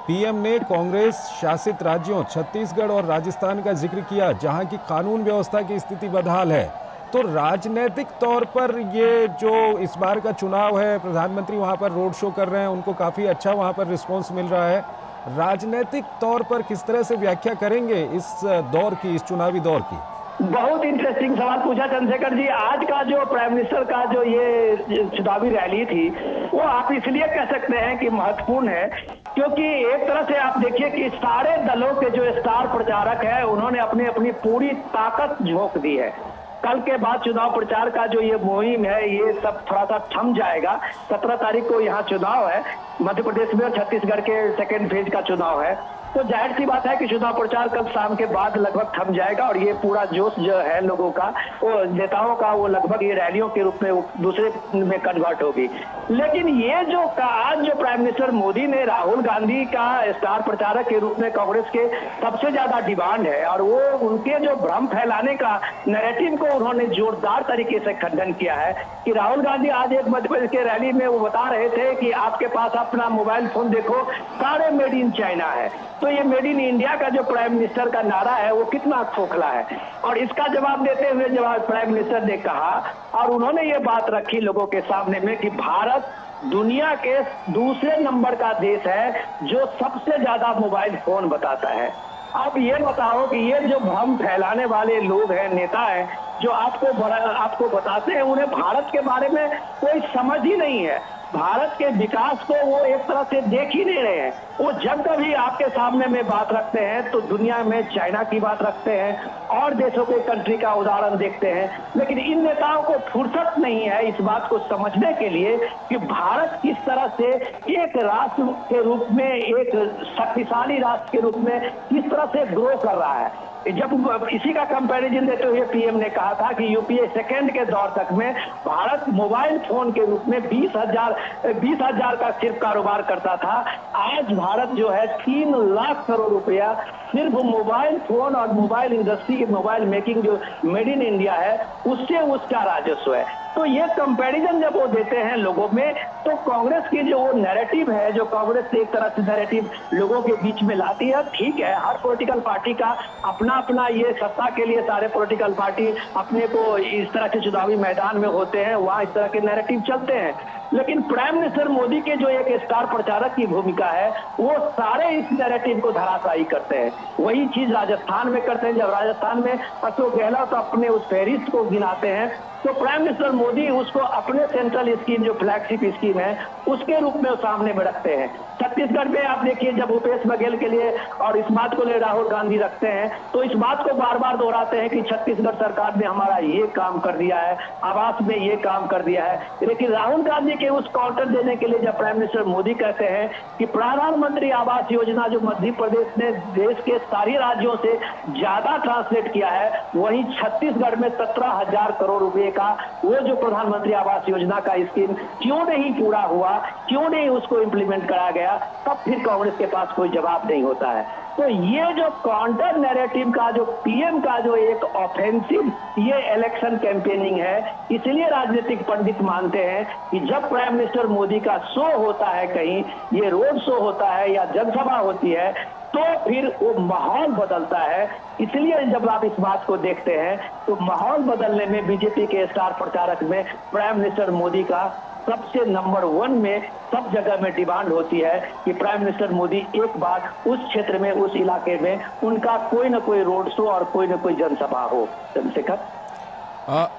पीएम ने कांग्रेस शासित राज्यों छत्तीसगढ़ और राजस्थान का जिक्र किया जहां की कानून व्यवस्था की स्थिति बदहाल है। तो राजनीतिक तौर पर ये जो इस बार का चुनाव है, प्रधानमंत्री वहां पर रोड शो कर रहे हैं, उनको काफ़ी अच्छा वहां पर रिस्पॉन्स मिल रहा है। राजनीतिक तौर पर किस तरह से व्याख्या करेंगे इस दौर की, इस चुनावी दौर की? बहुत इंटरेस्टिंग सवाल पूछा चंद्रशेखर जी। आज का जो प्राइम मिनिस्टर का जो ये चुनावी रैली थी वो आप इसलिए कह सकते हैं कि महत्वपूर्ण है क्योंकि एक तरह से आप देखिए कि सारे दलों के जो स्टार प्रचारक है उन्होंने अपनी अपनी पूरी ताकत झोंक दी है। कल के बाद चुनाव प्रचार का जो ये मुहिम है ये सब थोड़ा सा थम जाएगा। 17 तारीख को यहाँ चुनाव है मध्य प्रदेश में और छत्तीसगढ़ के सेकेंड फेज का चुनाव है, तो जाहिर सी बात है कि चुनाव प्रचार कल शाम के बाद लगभग थम जाएगा और ये पूरा जोश जो है लोगों का, वो नेताओं का, वो लगभग ये रैलियों के रूप में दूसरे में कन्वर्ट होगी। लेकिन ये जो आज जो प्राइम मिनिस्टर मोदी ने राहुल गांधी का स्टार प्रचारक के रूप में कांग्रेस के सबसे ज्यादा डिमांड है और वो उनके जो भ्रम फैलाने का नैरेटिव को उन्होंने जोरदार तरीके से खंडन किया है कि राहुल गांधी आज एक मध्य प्रदेश के रैली में वो बता रहे थे कि आपके पास अपना मोबाइल फोन देखो सारे मेड इन चाइना है। तो ये मेड इन इंडिया का जो प्राइम मिनिस्टर का नारा है वो कितना खोखला है। और इसका जवाब देते हुए जवाब प्राइम मिनिस्टर ने कहा और उन्होंने ये बात रखी लोगों के सामने में कि भारत दुनिया के दूसरे नंबर का देश है जो सबसे ज्यादा मोबाइल फोन बताता है। अब ये बताओ कि ये जो भ्रम फैलाने वाले लोग हैं, नेता हैं, जो आपको बताते हैं, उन्हें भारत के बारे में कोई समझ ही नहीं है। भारत के विकास को वो एक तरह से देख ही नहीं रहे हैं। वो जब कभी आपके सामने में बात रखते हैं तो दुनिया में चाइना की बात रखते हैं और देशों के कंट्री का उदाहरण देखते हैं, लेकिन इन नेताओं को फुर्सत नहीं है इस बात को समझने के लिए कि भारत किस तरह से एक राष्ट्र के रूप में, एक शक्तिशाली राष्ट्र के रूप में किस तरह से ग्रो कर रहा है। जब इसी का कंपैरिजन देते हुए पीएम ने कहा था कि यूपीए सेकेंड के दौर तक में भारत मोबाइल फोन के रूप में 20,000 का सिर्फ कारोबार करता था। आज भारत जो है 3 लाख करोड़ रुपया सिर्फ मोबाइल फोन और मोबाइल इंडस्ट्री की मोबाइल मेकिंग जो मेड इन इंडिया है उससे उसका राजस्व है। तो ये कंपैरिजन जब वो देते हैं लोगों में, तो कांग्रेस की जो नैरेटिव है, जो कांग्रेस एक तरह से नैरेटिव लोगों के बीच में लाती है, ठीक है, हर पॉलिटिकल पार्टी का अपना अपना, ये सत्ता के लिए सारे पॉलिटिकल पार्टी अपने को इस तरह के चुनावी मैदान में होते हैं, वहां इस तरह के नैरेटिव चलते हैं। लेकिन प्राइम मिनिस्टर मोदी के जो एक स्टार प्रचारक की भूमिका है, वो सारे इस नैरेटिव को धराशायी करते हैं। वही चीज राजस्थान में करते हैं। जब राजस्थान में अशोक गहलोत अपने उस फहरिस्त को गिनाते हैं तो प्राइम मिनिस्टर मोदी उसको अपने सेंट्रल स्कीम, जो फ्लैगशिप स्कीम है, उसके रूप में सामने में रखते हैं। छत्तीसगढ़ में आप देखिए, जब भूपेश बघेल के लिए और इस बात को ले राहुल गांधी रखते हैं तो इस बात को बार बार दोहराते हैं कि छत्तीसगढ़ सरकार ने हमारा ये काम कर दिया है, आवास में ये काम कर दिया है। लेकिन राहुल गांधी के उस काउंटर देने के लिए जब प्राइम मिनिस्टर मोदी कहते हैं कि प्रधानमंत्री आवास योजना जो मध्य प्रदेश ने देश के सारे राज्यों से ज्यादा ट्रांसलेट किया है, वहीं छत्तीसगढ़ में 17,000 करोड़ रुपए का वो जो प्रधानमंत्री आवास योजना का स्कीम क्यों नहीं पूरा हुआ, क्यों नहीं उसको इंप्लीमेंट करा गया, तब फिर कांग्रेस के पास कोई जवाब नहीं होता है। तो ये जो काउंटर नैरेटिव का, जो पीएम का जो एक ऑफेंसिव ये इलेक्शन कैंपेनिंग है, इसलिए राजनीतिक पंडित मानते हैं कि जब प्राइम मिनिस्टर मोदी का शो होता है, कहीं ये रोड शो होता है या जनसभा होती है, तो फिर वो माहौल बदलता है। इसलिए जब आप इस बात को देखते हैं तो माहौल बदलने में बीजेपी के स्टार प्रचारक में प्राइम मिनिस्टर मोदी का सबसे नंबर 1 में सब जगह में डिमांड होती है कि प्राइम मिनिस्टर मोदी एक बार उस क्षेत्र में, उस इलाके में उनका कोई ना कोई रोड शो और कोई ना कोई जनसभा हो। चंद्रशेखर,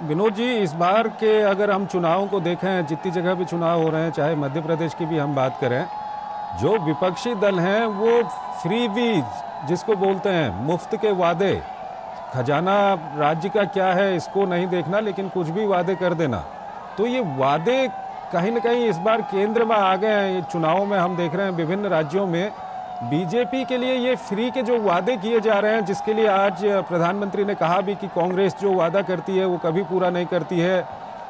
विनोद जी, इस बार के अगर हम चुनावों को देखें, जितनी जगह भी चुनाव हो रहे हैं, चाहे मध्य प्रदेश की भी हम बात करें, जो विपक्षी दल हैं वो फ्री वीज जिसको बोलते हैं, मुफ्त के वादे, खजाना राज्य का क्या है इसको नहीं देखना, लेकिन कुछ भी वादे कर देना। तो ये वादे कहीं ना कहीं इस बार केंद्र में आ गए हैं। चुनावों में हम देख रहे हैं विभिन्न राज्यों में बीजेपी के लिए ये फ्री के जो वादे किए जा रहे हैं, जिसके लिए आज प्रधानमंत्री ने कहा भी कि कांग्रेस जो वादा करती है वो कभी पूरा नहीं करती है।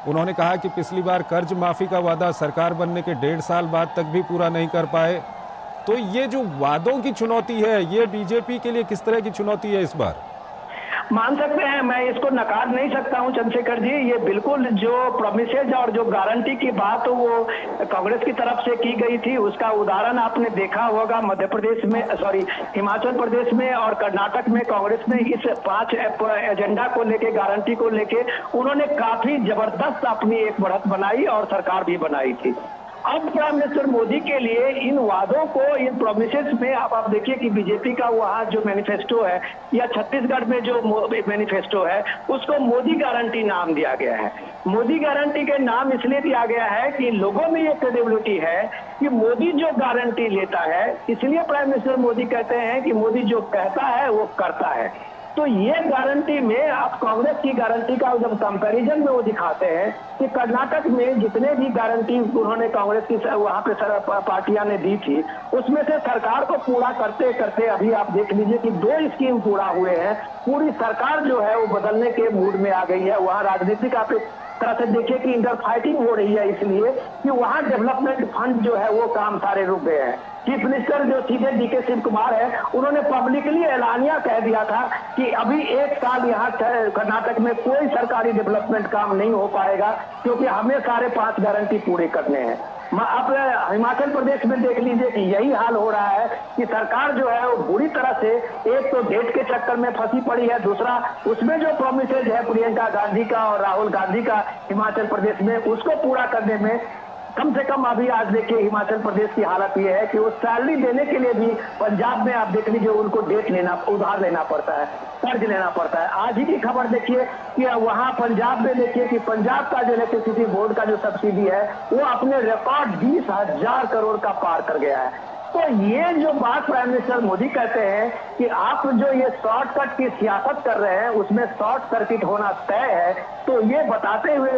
उन्होंने कहा कि पिछली बार कर्ज माफी का वादा सरकार बनने के 1.5 साल बाद तक भी पूरा नहीं कर पाए। तो ये जो वादों की चुनौती है, ये बीजेपी के लिए किस तरह की चुनौती है इस बार? मान सकते हैं, मैं इसको नकार नहीं सकता हूं चंद्रशेखर जी। ये बिल्कुल जो प्रोमिसेज और जो गारंटी की बात वो कांग्रेस की तरफ से की गई थी, उसका उदाहरण आपने देखा होगा मध्य प्रदेश में, हिमाचल प्रदेश में और कर्नाटक में। कांग्रेस ने इस 5 एजेंडा को लेके, गारंटी को लेके उन्होंने काफी जबरदस्त अपनी एक बढ़त बनाई और सरकार भी बनाई थी। अब प्राइम मिनिस्टर मोदी के लिए इन वादों को, इन प्रोमिसेस में आप देखिए कि बीजेपी का वहाँ जो मैनिफेस्टो है या छत्तीसगढ़ में जो मैनिफेस्टो है, उसको मोदी गारंटी नाम दिया गया है। मोदी गारंटी के नाम इसलिए दिया गया है कि लोगों में ये क्रेडिबिलिटी है कि मोदी जो गारंटी लेता है, इसलिए प्राइम मिनिस्टर मोदी कहते हैं कि मोदी जो कहता है वो करता है। तो ये गारंटी में आप कांग्रेस की गारंटी का जब कंपैरिजन में वो दिखाते हैं कि कर्नाटक में जितने भी गारंटी उन्होंने कांग्रेस की वहां पे पार्टियां ने दी थी, उसमें से सरकार को पूरा करते करते अभी आप देख लीजिए कि 2 स्कीम पूरा हुए हैं। पूरी सरकार जो है वो बदलने के मूड में आ गई है। वहां राजनीतिक आप एक तरह से देखिए कि इंटर फाइटिंग हो रही है, इसलिए कि वहां डेवलपमेंट फंड जो है वो काम सारे रुक गए हैं। चीफ मिनिस्टर जो सीधे डीके शिव कुमार है, उन्होंने पब्लिकली ऐलानिया कह दिया था कि अभी 1 साल यहाँ कर्नाटक में कोई सरकारी डेवलपमेंट काम नहीं हो पाएगा, क्योंकि हमें सारे 5 गारंटी पूरे करने हैं। आप हिमाचल प्रदेश में देख लीजिए कि यही हाल हो रहा है कि सरकार जो है वो बुरी तरह से, एक तो डेट के चक्कर में फंसी पड़ी है, दूसरा उसमें जो प्रोमिसेज है प्रियंका गांधी का और राहुल गांधी का हिमाचल प्रदेश में, उसको पूरा करने में कम से कम अभी आज देखिए हिमाचल प्रदेश की हालत ये है कि वो सैलरी देने के लिए भी पंजाब में आप देख लीजिए उनको उधार लेना पड़ता है, कर्ज लेना पड़ता है। आज ही की खबर देखिए कि वहां पंजाब में देखिए कि पंजाब का जो इलेक्ट्रिसिटी बोर्ड का जो सब्सिडी है वो अपने रिकॉर्ड 20,000 करोड़ का पार कर गया है। तो ये जो बात प्राइम मिनिस्टर मोदी कहते हैं कि आप जो ये शॉर्टकट की सियासत कर रहे हैं उसमें शॉर्ट सर्किट होना तय है, तो ये बताते हुए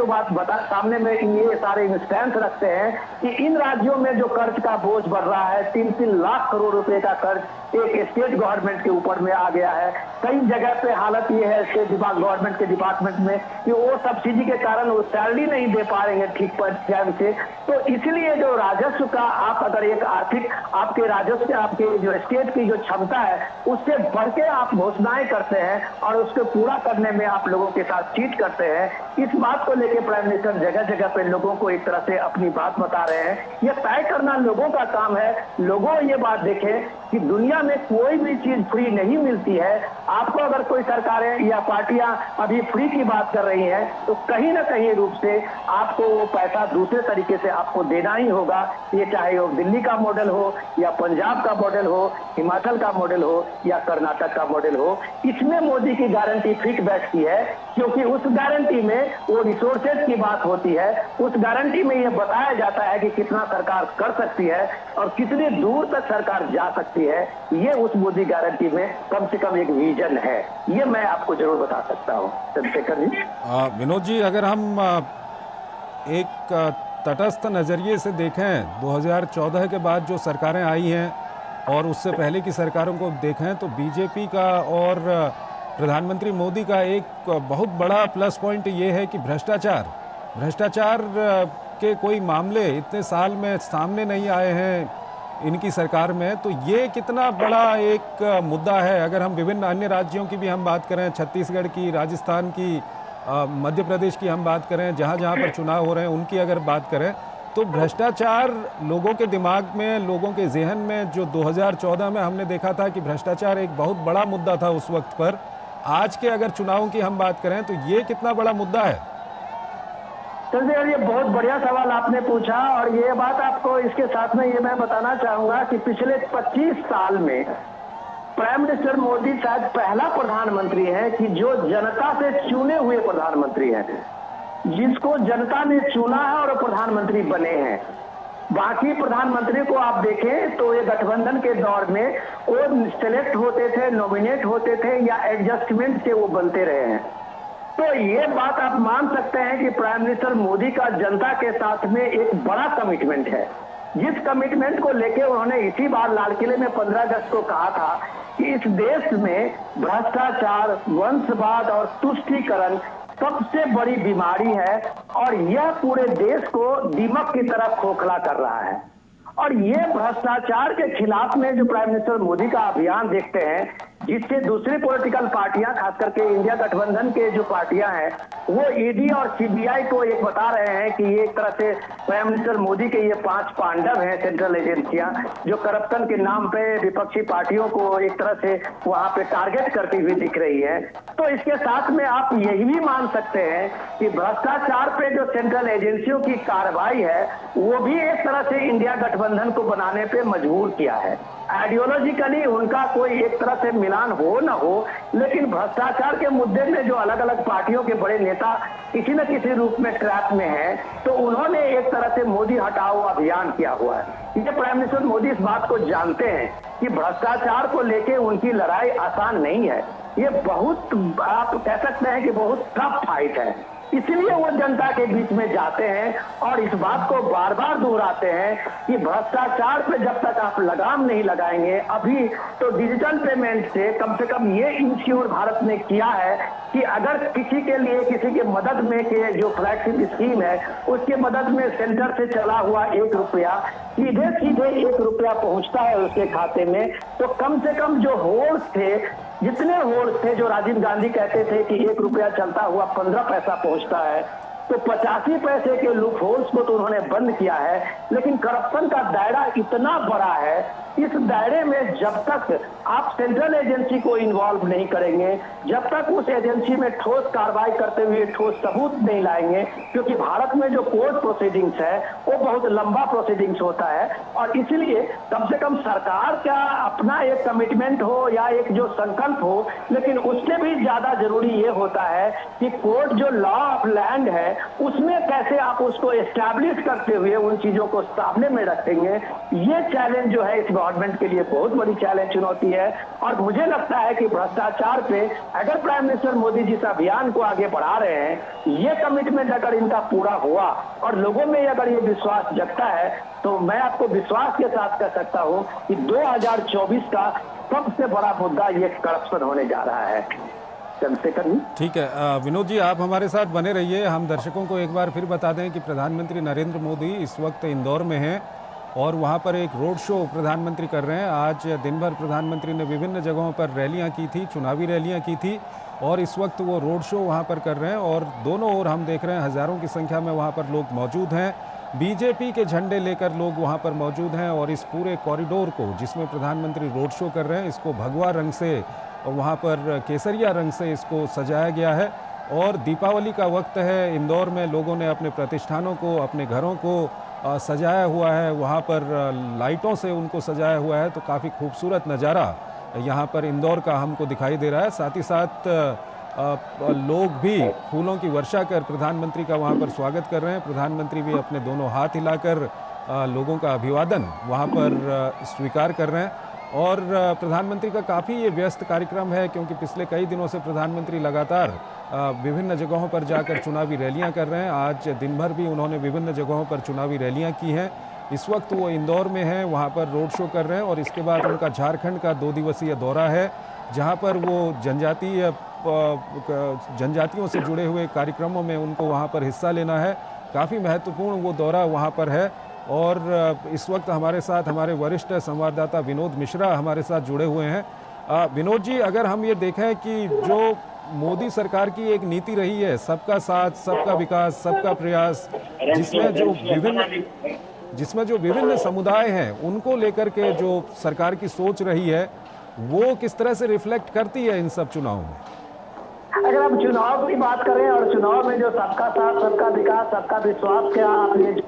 सामने में ये सारे इंस्टेंस रखते हैं कि इन राज्यों में जो कर्ज का बोझ बढ़ रहा है, 3-3 लाख करोड़ रुपए का कर्ज एक स्टेट गवर्नमेंट के ऊपर में आ गया है। कई जगह पे हालत ये है स्टेट गवर्नमेंट के डिपार्टमेंट में कि वो सब्सिडी के कारण वो सैलरी नहीं दे पा रहे हैं ठीक टाइम से। तो इसलिए जो राजस्व का आप अगर एक आर्थिक आपके राजस्व आपके जो स्टेट की जो क्षमता है उससे बढ़ के आप घोषणाएं करते हैं और उसको पूरा करने में आप लोगों के साथ चीट करते हैं। इस बात को लेकर प्राइम मिनिस्टर जगह जगह पे लोगों को एक तरह से अपनी बात बता रहे हैं। यह तय करना लोगों का काम है। लोगों ये बात देखें कि दुनिया में कोई भी चीज फ्री नहीं मिलती है। आपको अगर कोई सरकारें या पार्टियां अभी फ्री की बात कर रही हैं तो कहीं ना कहीं रूप से आपको वो पैसा दूसरे तरीके से आपको देना ही होगा। ये चाहे वो दिल्ली का मॉडल हो या पंजाब का मॉडल हो, हिमाचल का मॉडल हो या कर्नाटक का मॉडल हो, इसमें मोदी की गारंटी फिट बैठती है क्योंकि उस गारंटी में वो रिसोर्सेज की बात होती है। उस गारंटी में ये बताया जाता है कि कितना सरकार कर सकती है और कितनी दूर तक सरकार जा सकती है। ये उस मोदी गारंटी में कम से कम एक विजन है। ये मैं आपको जरूर बता सकता हूँ चंद्रशेखर जी। विनोद जी, अगर हम एक तटस्थ नज़रिए से देखें 2014 के बाद जो सरकारें आई हैं और उससे पहले की सरकारों को देखें तो बीजेपी का और प्रधानमंत्री मोदी का एक बहुत बड़ा प्लस पॉइंट ये है कि भ्रष्टाचार के कोई मामले इतने साल में सामने नहीं आए हैं इनकी सरकार में। तो ये कितना बड़ा एक मुद्दा है। अगर हम विभिन्न अन्य राज्यों की भी हम बात करें, छत्तीसगढ़ की, राजस्थान की, मध्य प्रदेश की हम बात करें, जहाँ जहाँ पर चुनाव हो रहे हैं उनकी अगर बात करें तो भ्रष्टाचार लोगों के दिमाग में, लोगों के जहन में जो 2014 में हमने देखा था कि भ्रष्टाचार एक बहुत बड़ा मुद्दा था उस वक्त पर, आज के अगर चुनावों की हम बात करें तो ये कितना बड़ा मुद्दा है? चंद्रशेखर, ये बहुत बढ़िया सवाल आपने पूछा और ये बात आपको इसके साथ में ये मैं बताना चाहूंगा कि पिछले 25 साल में प्राइम मिनिस्टर मोदी शायद पहला प्रधानमंत्री है कि जो जनता से चुने हुए प्रधानमंत्री हैं, जिसको जनता ने चुना है और प्रधानमंत्री बने हैं। बाकी प्रधानमंत्री को आप देखें तो ये गठबंधन के दौर में वो सिलेक्ट होते थे, नॉमिनेट होते थे या एडजस्टमेंट से वो बनते रहे हैं। तो ये बात आप मान सकते हैं कि प्राइम मिनिस्टर मोदी का जनता के साथ में एक बड़ा कमिटमेंट है, जिस कमिटमेंट को लेके उन्होंने इसी बार लाल किले में 15 अगस्त को कहा था कि इस देश में भ्रष्टाचार, वंशवाद और तुष्टीकरण सबसे बड़ी बीमारी है और यह पूरे देश को दीमक की तरफ खोखला कर रहा है। और ये भ्रष्टाचार के खिलाफ में जो प्राइम मिनिस्टर मोदी का अभियान देखते हैं, जिससे दूसरी पॉलिटिकल पार्टियां, खास करके इंडिया गठबंधन के जो पार्टियां हैं, वो ईडी और सीबीआई को एक बता रहे हैं कि ये एक तरह से प्राइम मिनिस्टर मोदी के ये 5 पांडव हैं सेंट्रल एजेंसियां, जो करप्शन के नाम पे विपक्षी पार्टियों को एक तरह से वहां पे टारगेट करती हुई दिख रही है। तो इसके साथ में आप यही भी मान सकते हैं कि भ्रष्टाचार पे जो सेंट्रल एजेंसियों की कार्रवाई है वो भी एक तरह से इंडिया गठबंधन को बनाने पे मजबूर किया है। आइडियोलॉजिकली उनका कोई एक तरह से मिलान हो न हो, लेकिन भ्रष्टाचार के मुद्दे में जो अलग अलग पार्टियों के बड़े नेता किसी न किसी रूप में ट्रैप में हैं, तो उन्होंने एक तरह से मोदी हटाओ अभियान किया हुआ है। ये प्राइम मिनिस्टर मोदी इस बात को जानते हैं कि भ्रष्टाचार को लेके उनकी लड़ाई आसान नहीं है। ये बहुत, आप कह सकते हैं कि बहुत टफ फाइट है। इसलिए वो जनता के बीच में जाते हैं और इस बात को बार बार दोहराते हैं कि भ्रष्टाचार पे जब तक आप लगाम नहीं लगाएंगे, अभी तो डिजिटल पेमेंट से कम ये इंश्योर भारत ने किया है कि अगर किसी के लिए किसी के मदद में के जो फ्लैगशिप स्कीम है उसके मदद में सेंटर से चला हुआ 1 रुपया सीधे 1 रुपया पहुंचता है उसके खाते में। तो कम से कम जो होल्स थे, जितने होल्स थे, जो राजीव गांधी कहते थे कि 1 रुपया चलता हुआ 15 पैसा पहुंचता है, तो 85 पैसे के लूप होल्स को तो उन्होंने बंद किया है। लेकिन करप्शन का दायरा इतना बड़ा है, इस दायरे में जब तक आप सेंट्रल एजेंसी को इन्वॉल्व नहीं करेंगे, जब तक उस एजेंसी में ठोस कार्रवाई करते हुए ठोस सबूत नहीं लाएंगे, क्योंकि भारत में जो कोर्ट प्रोसीडिंग्स है वो बहुत लंबा प्रोसीडिंग्स होता है, और इसलिए कम से कम सरकार का अपना एक कमिटमेंट हो या एक जो संकल्प हो, लेकिन उससे भी ज्यादा जरूरी ये होता है कि कोर्ट जो लॉ ऑफ लैंड है उसमें कैसे आप उसको एस्टैब्लिश करते हुए उन चीजों को सामने में रखेंगे। ये चैलेंज जो है इस गवर्नमेंट के लिए बहुत बड़ी चैलेंज चुनौती है। और मुझे लगता है कि भ्रष्टाचार पे अगर प्राइम मिनिस्टर मोदी जी इस अभियान को आगे बढ़ा रहे हैं, ये कमिटमेंट अगर इनका पूरा हुआ और लोगों में अगर ये विश्वास जगता है, तो मैं आपको विश्वास के साथ कह सकता हूं कि 2024 का सबसे बड़ा मुद्दा ये करप्शन होने जा रहा है। ठीक है विनोद जी, आप हमारे साथ बने रहिए। हम दर्शकों को एक बार फिर बता दें कि प्रधानमंत्री नरेंद्र मोदी इस वक्त इंदौर में हैं और वहां पर एक रोड शो प्रधानमंत्री कर रहे हैं। आज दिन भर प्रधानमंत्री ने विभिन्न जगहों पर रैलियां की थी, चुनावी रैलियां की थी, और इस वक्त वो रोड शो वहां पर कर रहे हैं और दोनों ओर हम देख रहे हैं हज़ारों की संख्या में वहां पर लोग मौजूद हैं। बीजेपी के झंडे लेकर लोग वहां पर मौजूद हैं और इस पूरे कॉरिडोर को, जिसमें प्रधानमंत्री रोड शो कर रहे हैं, इसको भगवा रंग से, वहाँ पर केसरिया रंग से इसको सजाया गया है। और दीपावली का वक्त है, इंदौर में लोगों ने अपने प्रतिष्ठानों को, अपने घरों को सजाया हुआ है, वहाँ पर लाइटों से उनको सजाया हुआ है। तो काफ़ी खूबसूरत नज़ारा यहाँ पर इंदौर का हमको दिखाई दे रहा है। साथ ही साथ लोग भी फूलों की वर्षा कर प्रधानमंत्री का वहाँ पर स्वागत कर रहे हैं। प्रधानमंत्री भी अपने दोनों हाथ हिलाकर लोगों का अभिवादन वहाँ पर स्वीकार कर रहे हैं। और प्रधानमंत्री का काफ़ी ये व्यस्त कार्यक्रम है, क्योंकि पिछले कई दिनों से प्रधानमंत्री लगातार विभिन्न जगहों पर जाकर चुनावी रैलियां कर रहे हैं। आज दिन भर भी उन्होंने विभिन्न जगहों पर चुनावी रैलियां की हैं। इस वक्त वो इंदौर में हैं, वहाँ पर रोड शो कर रहे हैं और इसके बाद उनका झारखंड का 2 दिवसीय दौरा है, जहाँ पर वो जनजातियों से जुड़े हुए कार्यक्रमों में उनको वहाँ पर हिस्सा लेना है। काफ़ी महत्वपूर्ण वो दौरा वहाँ पर है। और इस वक्त हमारे साथ हमारे वरिष्ठ संवाददाता विनोद मिश्रा हमारे साथ जुड़े हुए हैं। विनोद जी, अगर हम ये देखें कि जो मोदी सरकार की एक नीति रही है, सबका साथ, सबका विकास, सबका प्रयास, जिसमें जो विभिन्न समुदाय हैं उनको लेकर के जो सरकार की सोच रही है, वो किस तरह से रिफ्लेक्ट करती है इन सब चुनावों में? अगर हम चुनाव की बात करें और चुनाव में जो सबका साथ, सबका विकास, सबका विश्वास के आप ये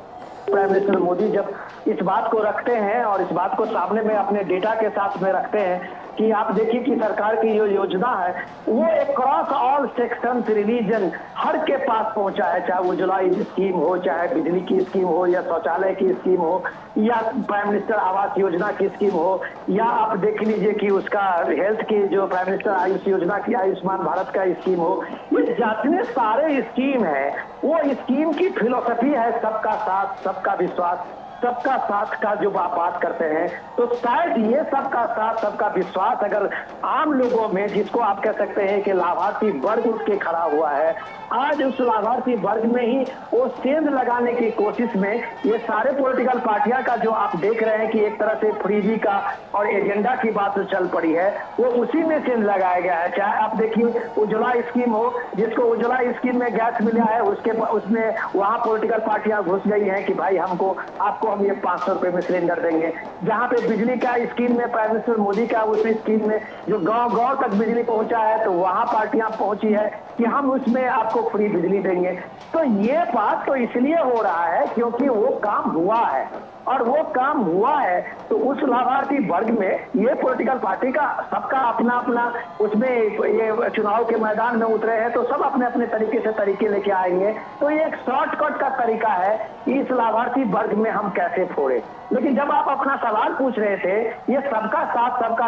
प्राइम मिनिस्टर मोदी जब इस बात को रखते हैं और इस बात को सामने में अपने डेटा के साथ में रखते हैं कि आप देखिए कि सरकार की जो योजना है वो एक क्रॉस ऑल सेक्शन रिलीजन हर के पास पहुंचा है, चाहे उज्ज्वला स्कीम हो, चाहे बिजली की स्कीम हो, या शौचालय की स्कीम हो, या प्राइम मिनिस्टर आवास योजना की स्कीम हो, या आप देख लीजिए कि उसका हेल्थ की जो प्राइम मिनिस्टर आयुष योजना की आयुष्मान भारत का स्कीम हो। ये जितने सारे स्कीम है वो स्कीम की फिलोसफी है सबका साथ, सबका विश्वास, सबका साथ का जो आप बात करते हैं। तो शायद ये सबका साथ, सबका विश्वास अगर आम लोगों में, जिसको आप कह सकते हैं कि लाभार्थी वर्ग उठ के खड़ा हुआ है, आज उस लाभार्थी वर्ग में ही वो सेंध लगाने की कोशिश में ये सारे पॉलिटिकल पार्टियां का जो आप देख रहे हैं कि एक तरह से फ्रीजी का और एजेंडा की बात जो चल पड़ी है वो उसी में सेंध लगाया गया है। चाहे आप देखिए उज्ज्वला स्कीम हो, जिसको उज्ज्वला स्कीम में गैस मिला है, उसमें वहां पॉलिटिकल पार्टियां घुस गई हैं कि भाई आपको हम ये 500 रुपए में सिलेंडर देंगे। जहां पे बिजली का स्कीम में प्राइम मिनिस्टर मोदी का उस स्कीम में जो गांव तक बिजली पहुंचा है, तो वहां पार्टियां पहुंची है कि हम उसमें आपको फ्री बिजली देंगे। तो ये बात तो इसलिए हो रहा है क्योंकि वो काम हुआ है, और वो काम हुआ है तो उस लाभार्थी वर्ग में ये पॉलिटिकल पार्टी का सबका अपना अपना उसमें ये चुनाव के मैदान में उतरे हैं, तो सब अपने अपने तरीके लेके आएंगे। तो ये एक शॉर्टकट का तरीका है कि इस लाभार्थी वर्ग में हम कैसे फोड़े। लेकिन जब आप अपना सवाल पूछ रहे थे, ये सबका साथ, सबका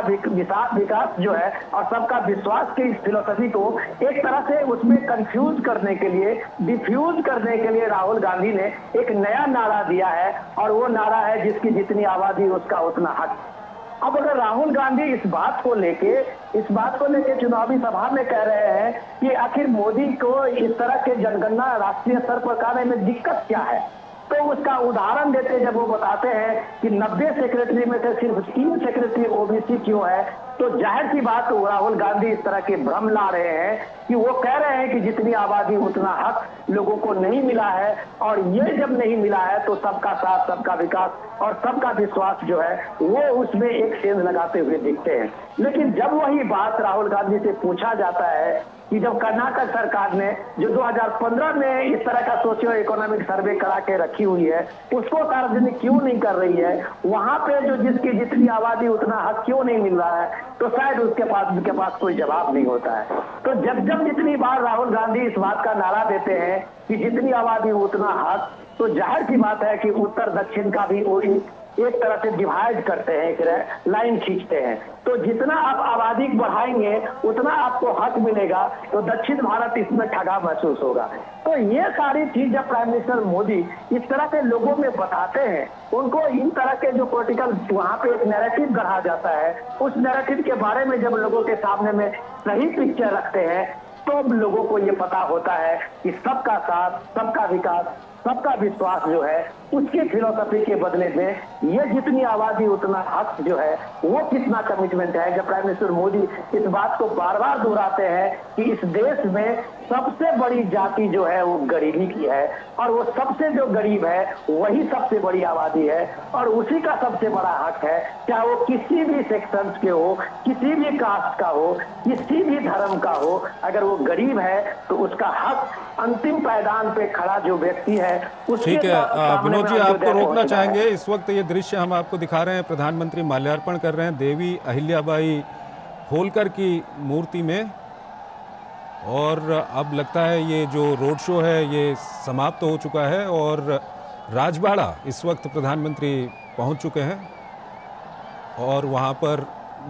विकास जो है और सबका विश्वास की इस फिलोसफी को एक तरह से उसमें कंफ्यूज करने के लिए, डिफ्यूज करने के लिए राहुल गांधी ने एक नया नारा दिया है, और वो नारा है जिसकी जितनी आबादी उसका उतना हक। अब अगर राहुल गांधी इस बात को लेके चुनावी सभा में कह रहे हैं कि आखिर मोदी को इस तरह के जनगणना राष्ट्रीय स्तर पर करने में दिक्कत क्या है, तो उसका उदाहरण देते जब वो बताते हैं कि 90 सेक्रेटरी में से सिर्फ 3 सेक्रेटरी ओबीसी क्यों है, तो जाहिर सी बात राहुल गांधी इस तरह के भ्रम ला रहे हैं कि वो कह रहे हैं कि जितनी आबादी उतना हक लोगों को नहीं मिला है, और ये जब नहीं मिला है तो सबका साथ, सबका विकास और सबका विश्वास जो है वो उसमें एक सेंध लगाते हुए दिखते हैं। लेकिन जब वही बात राहुल गांधी से पूछा जाता है कि जब कर्नाटक सरकार ने जो 2015 में इस तरह का सोशियो इकोनॉमिक सर्वे करा के रखी हुई है उसको सार्वजनिक क्यों नहीं कर रही है, वहां पे जो जिसकी जितनी आबादी उतना हक क्यों नहीं मिल रहा है, तो शायद उसके पास कोई जवाब नहीं होता है। तो जब जितनी बार राहुल गांधी इस बात का नारा देते हैं कि जितनी आबादी उतना हक, तो जाहिर सी बात है कि उत्तर दक्षिण का भी वही एक तरह से डिवाइड करते हैं, एक लाइन खींचते हैं। तो जितना आप आबादी बढ़ाएंगे उतना आपको हक मिलेगा, तो दक्षिण भारत इसमें ठगा महसूस होगा। तो ये सारी चीज जब प्राइम मिनिस्टर मोदी इस तरह के लोगों में बताते हैं, उनको इन तरह के जो पॉलिटिकल वहां पे एक नैरेटिव गढ़ा जाता है, उस नैरेटिव के बारे में जब लोगों के सामने में सही पिक्चर रखते हैं तो लोगों को ये पता होता है कि सबका साथ, सबका विकास, सबका विश्वास जो है उसकी फिलोसफी के बदले में ये जितनी आबादी उतना हक जो है वो कितना कमिटमेंट है। जब प्राइम मिनिस्टर मोदी इस बात को बार बार दोहराते हैं कि इस देश में सबसे बड़ी जाति जो है वो गरीबी की है, और वो सबसे जो गरीब है वही सबसे बड़ी आबादी है, और उसी का सबसे बड़ा हक है, चाहे वो किसी भी सेक्शन के हो, किसी भी कास्ट का हो, किसी भी धर्म का हो, अगर वो गरीब है तो उसका हक अंतिम पायदान पे खड़ा जो व्यक्ति है उसके ठीक है विनोद जी, आपको रोकना है। चाहेंगे। इस वक्त ये दृश्य हम आपको दिखा रहे हैं, प्रधानमंत्री माल्यार्पण कर रहे हैं देवी अहिल्याबाई होलकर की मूर्ति में, और अब लगता है ये जो रोड शो है ये समाप्त हो चुका है और राजबाड़ा इस वक्त प्रधानमंत्री पहुंच चुके हैं और वहां पर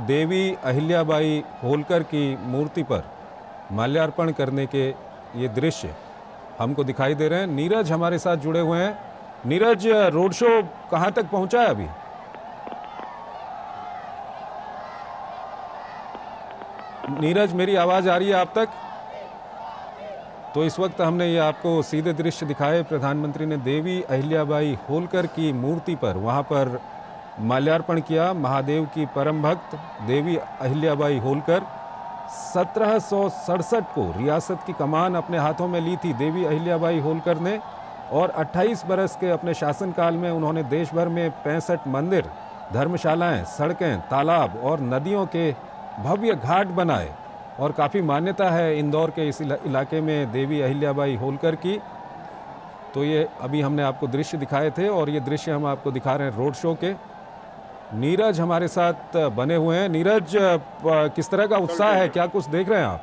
देवी अहिल्याबाई होलकर की मूर्ति पर माल्यार्पण करने के ये दृश्य हमको दिखाई दे रहे हैं। नीरज हमारे साथ जुड़े हुए हैं। नीरज, रोड शो कहां तक पहुंचा है अभी? नीरज, मेरी आवाज आ रही है आप तक? तो इस वक्त हमने ये आपको सीधे दृश्य दिखाए, प्रधानमंत्री ने देवी अहिल्याबाई होलकर की मूर्ति पर वहां पर माल्यार्पण किया। महादेव की परम भक्त देवी अहिल्याबाई होलकर 1767 को रियासत की कमान अपने हाथों में ली थी देवी अहिल्याबाई होलकर ने, और 28 बरस के अपने शासनकाल में उन्होंने देश भर में 65 मंदिर, धर्मशालाएं, सड़कें, तालाब और नदियों के भव्य घाट बनाए, और काफ़ी मान्यता है इंदौर के इस इलाके में देवी अहिल्याबाई होलकर की। तो ये अभी हमने आपको दृश्य दिखाए थे और ये दृश्य हम आपको दिखा रहे हैं रोड शो के। नीरज हमारे साथ बने हुए हैं। नीरज, किस तरह का उत्साह है, क्या कुछ देख रहे हैं आप?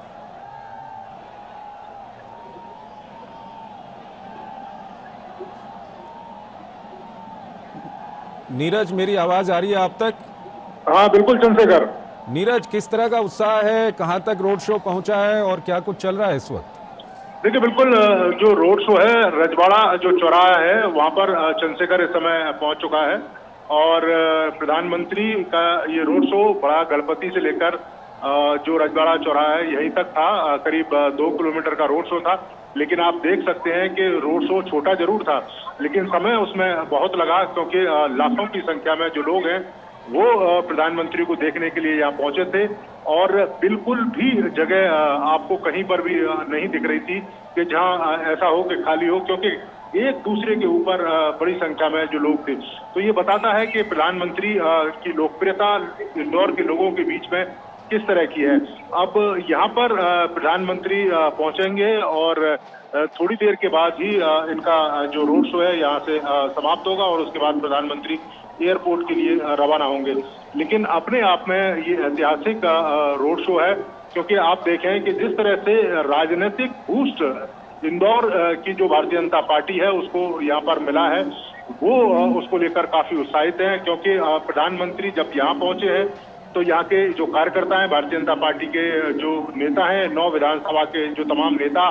नीरज, मेरी आवाज आ रही है आप तक? हाँ बिल्कुल चंद्रशेखर। नीरज, किस तरह का उत्साह है, कहां तक रोड शो पहुंचा है और क्या कुछ चल रहा है इस वक्त? देखिए बिल्कुल, जो रोड शो है रजवाड़ा जो चौराहा है वहां पर चंद्रशेखर इस समय पहुंच चुका है, और प्रधानमंत्री का ये रोड शो बड़ा गणपति से लेकर जो रजवाड़ा चौराहा है यहीं तक था, करीब 2 किलोमीटर का रोड शो था। लेकिन आप देख सकते हैं कि रोड शो छोटा जरूर था लेकिन समय उसमें बहुत लगा, क्योंकि लाखों की संख्या में जो लोग हैं वो प्रधानमंत्री को देखने के लिए यहाँ पहुंचे थे, और बिल्कुल भी जगह आपको कहीं पर भी नहीं दिख रही थी कि जहां ऐसा हो कि खाली हो, क्योंकि एक दूसरे के ऊपर बड़ी संख्या में जो लोग थे। तो ये बताता है कि प्रधानमंत्री की लोकप्रियता इंदौर के लोगों के बीच में किस तरह की है। अब यहाँ पर प्रधानमंत्री पहुंचेंगे और थोड़ी देर के बाद ही इनका जो रोड शो है यहाँ से समाप्त होगा, और उसके बाद प्रधानमंत्री एयरपोर्ट के लिए रवाना होंगे। लेकिन अपने आप में ये ऐतिहासिक रोड शो है, क्योंकि आप देखें कि जिस तरह से राजनीतिक बूस्ट इंदौर की जो भारतीय जनता पार्टी है उसको यहाँ पर मिला है, वो उसको लेकर काफी उत्साहित हैं, क्योंकि प्रधानमंत्री जब यहाँ पहुंचे हैं तो यहाँ के जो कार्यकर्ता हैं, भारतीय जनता पार्टी के जो नेता हैं, 9 विधानसभा के जो तमाम नेता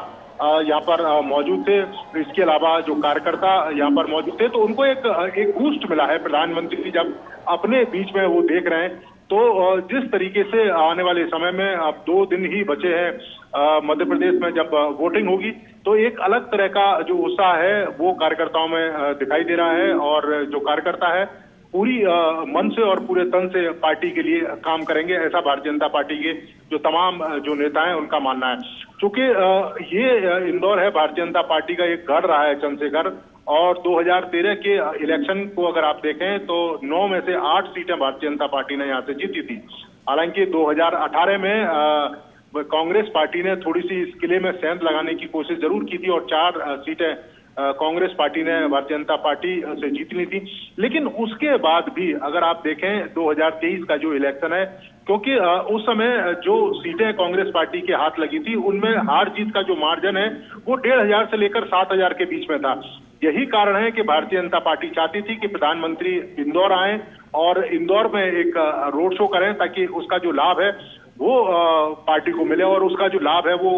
यहाँ पर मौजूद थे, इसके अलावा जो कार्यकर्ता यहाँ पर मौजूद थे, तो उनको एक बूस्ट मिला है। प्रधानमंत्री जब अपने बीच में वो देख रहे हैं तो जिस तरीके से आने वाले समय में अब 2 दिन ही बचे हैं मध्य प्रदेश में जब वोटिंग होगी, तो एक अलग तरह का जो उत्साह है वो कार्यकर्ताओं में दिखाई दे रहा है। और जो कार्यकर्ता है पूरी मन से और पूरे तन से पार्टी के लिए काम करेंगे, ऐसा भारतीय जनता पार्टी के जो तमाम जो नेता हैं उनका मानना है। चूंकि ये इंदौर है भारतीय जनता पार्टी का एक गढ़ रहा है चंद्रशेखर, और 2013 के इलेक्शन को अगर आप देखें तो 9 में से 8 सीटें भारतीय जनता पार्टी ने यहाँ से जीती थी। हालांकि 2018 में कांग्रेस पार्टी ने थोड़ी सी इस किले में सेंध लगाने की कोशिश जरूर की थी और 4 सीटें कांग्रेस पार्टी ने भारतीय जनता पार्टी से जीत ली थी। लेकिन उसके बाद भी अगर आप देखें 2023 का जो इलेक्शन है, क्योंकि उस समय जो सीटें कांग्रेस पार्टी के हाथ लगी थी उनमें हार जीत का जो मार्जिन है वो 1,500 से लेकर 7,000 के बीच में था। यही कारण है कि भारतीय जनता पार्टी चाहती थी कि प्रधानमंत्री इंदौर आए और इंदौर में एक रोड शो करें ताकि उसका जो लाभ है वो पार्टी को मिले। और उसका जो लाभ है वो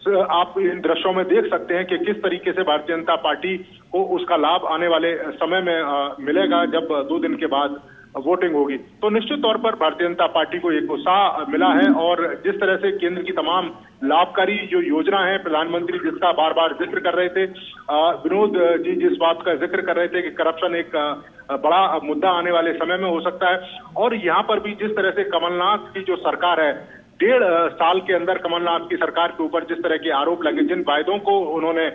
आप इन दृश्यों में देख सकते हैं कि किस तरीके से भारतीय जनता पार्टी को उसका लाभ आने वाले समय में मिलेगा जब 2 दिन के बाद वोटिंग होगी। तो निश्चित तौर पर भारतीय जनता पार्टी को एक उत्साह मिला है। और जिस तरह से केंद्र की तमाम लाभकारी जो योजना है, प्रधानमंत्री जिसका बार बार जिक्र कर रहे थे, विनोद जी जिस बात का जिक्र कर रहे थे कि करप्शन एक बड़ा मुद्दा आने वाले समय में हो सकता है, और यहाँ पर भी जिस तरह से कमलनाथ की जो सरकार है, 1.5 साल के अंदर कमलनाथ की सरकार के ऊपर जिस तरह के आरोप लगे, जिन वायदों को उन्होंने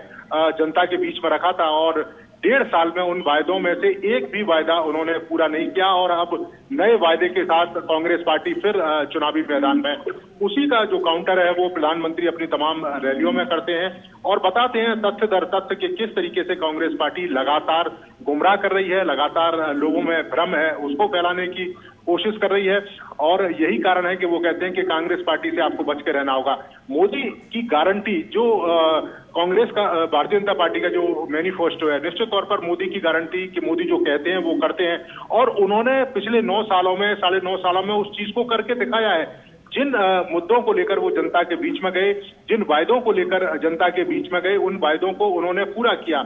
जनता के बीच में रखा था और 1.5 साल में उन वायदों में से एक भी वायदा उन्होंने पूरा नहीं किया, और अब नए वायदे के साथ कांग्रेस पार्टी फिर चुनावी मैदान में। उसी का जो काउंटर है वो प्रधानमंत्री अपनी तमाम रैलियों में करते हैं और बताते हैं तथ्य दर तथ्य कि किस तरीके से कांग्रेस पार्टी लगातार गुमराह कर रही है, लगातार लोगों में भ्रम है उसको फैलाने की कोशिश कर रही है। और यही कारण है कि वो कहते हैं कि कांग्रेस पार्टी से आपको बच के रहना होगा। मोदी की गारंटी जो कांग्रेस का भारतीय जनता पार्टी का जो मैनिफेस्टो है, निश्चित तौर पर मोदी की गारंटी कि मोदी जो कहते हैं वो करते हैं, और उन्होंने पिछले 9 सालों में 9.5 सालों में उस चीज को करके दिखाया है। जिन मुद्दों को लेकर वो जनता के बीच में गए, जिन वायदों को लेकर जनता के बीच में गए, उन वायदों को उन्होंने पूरा किया।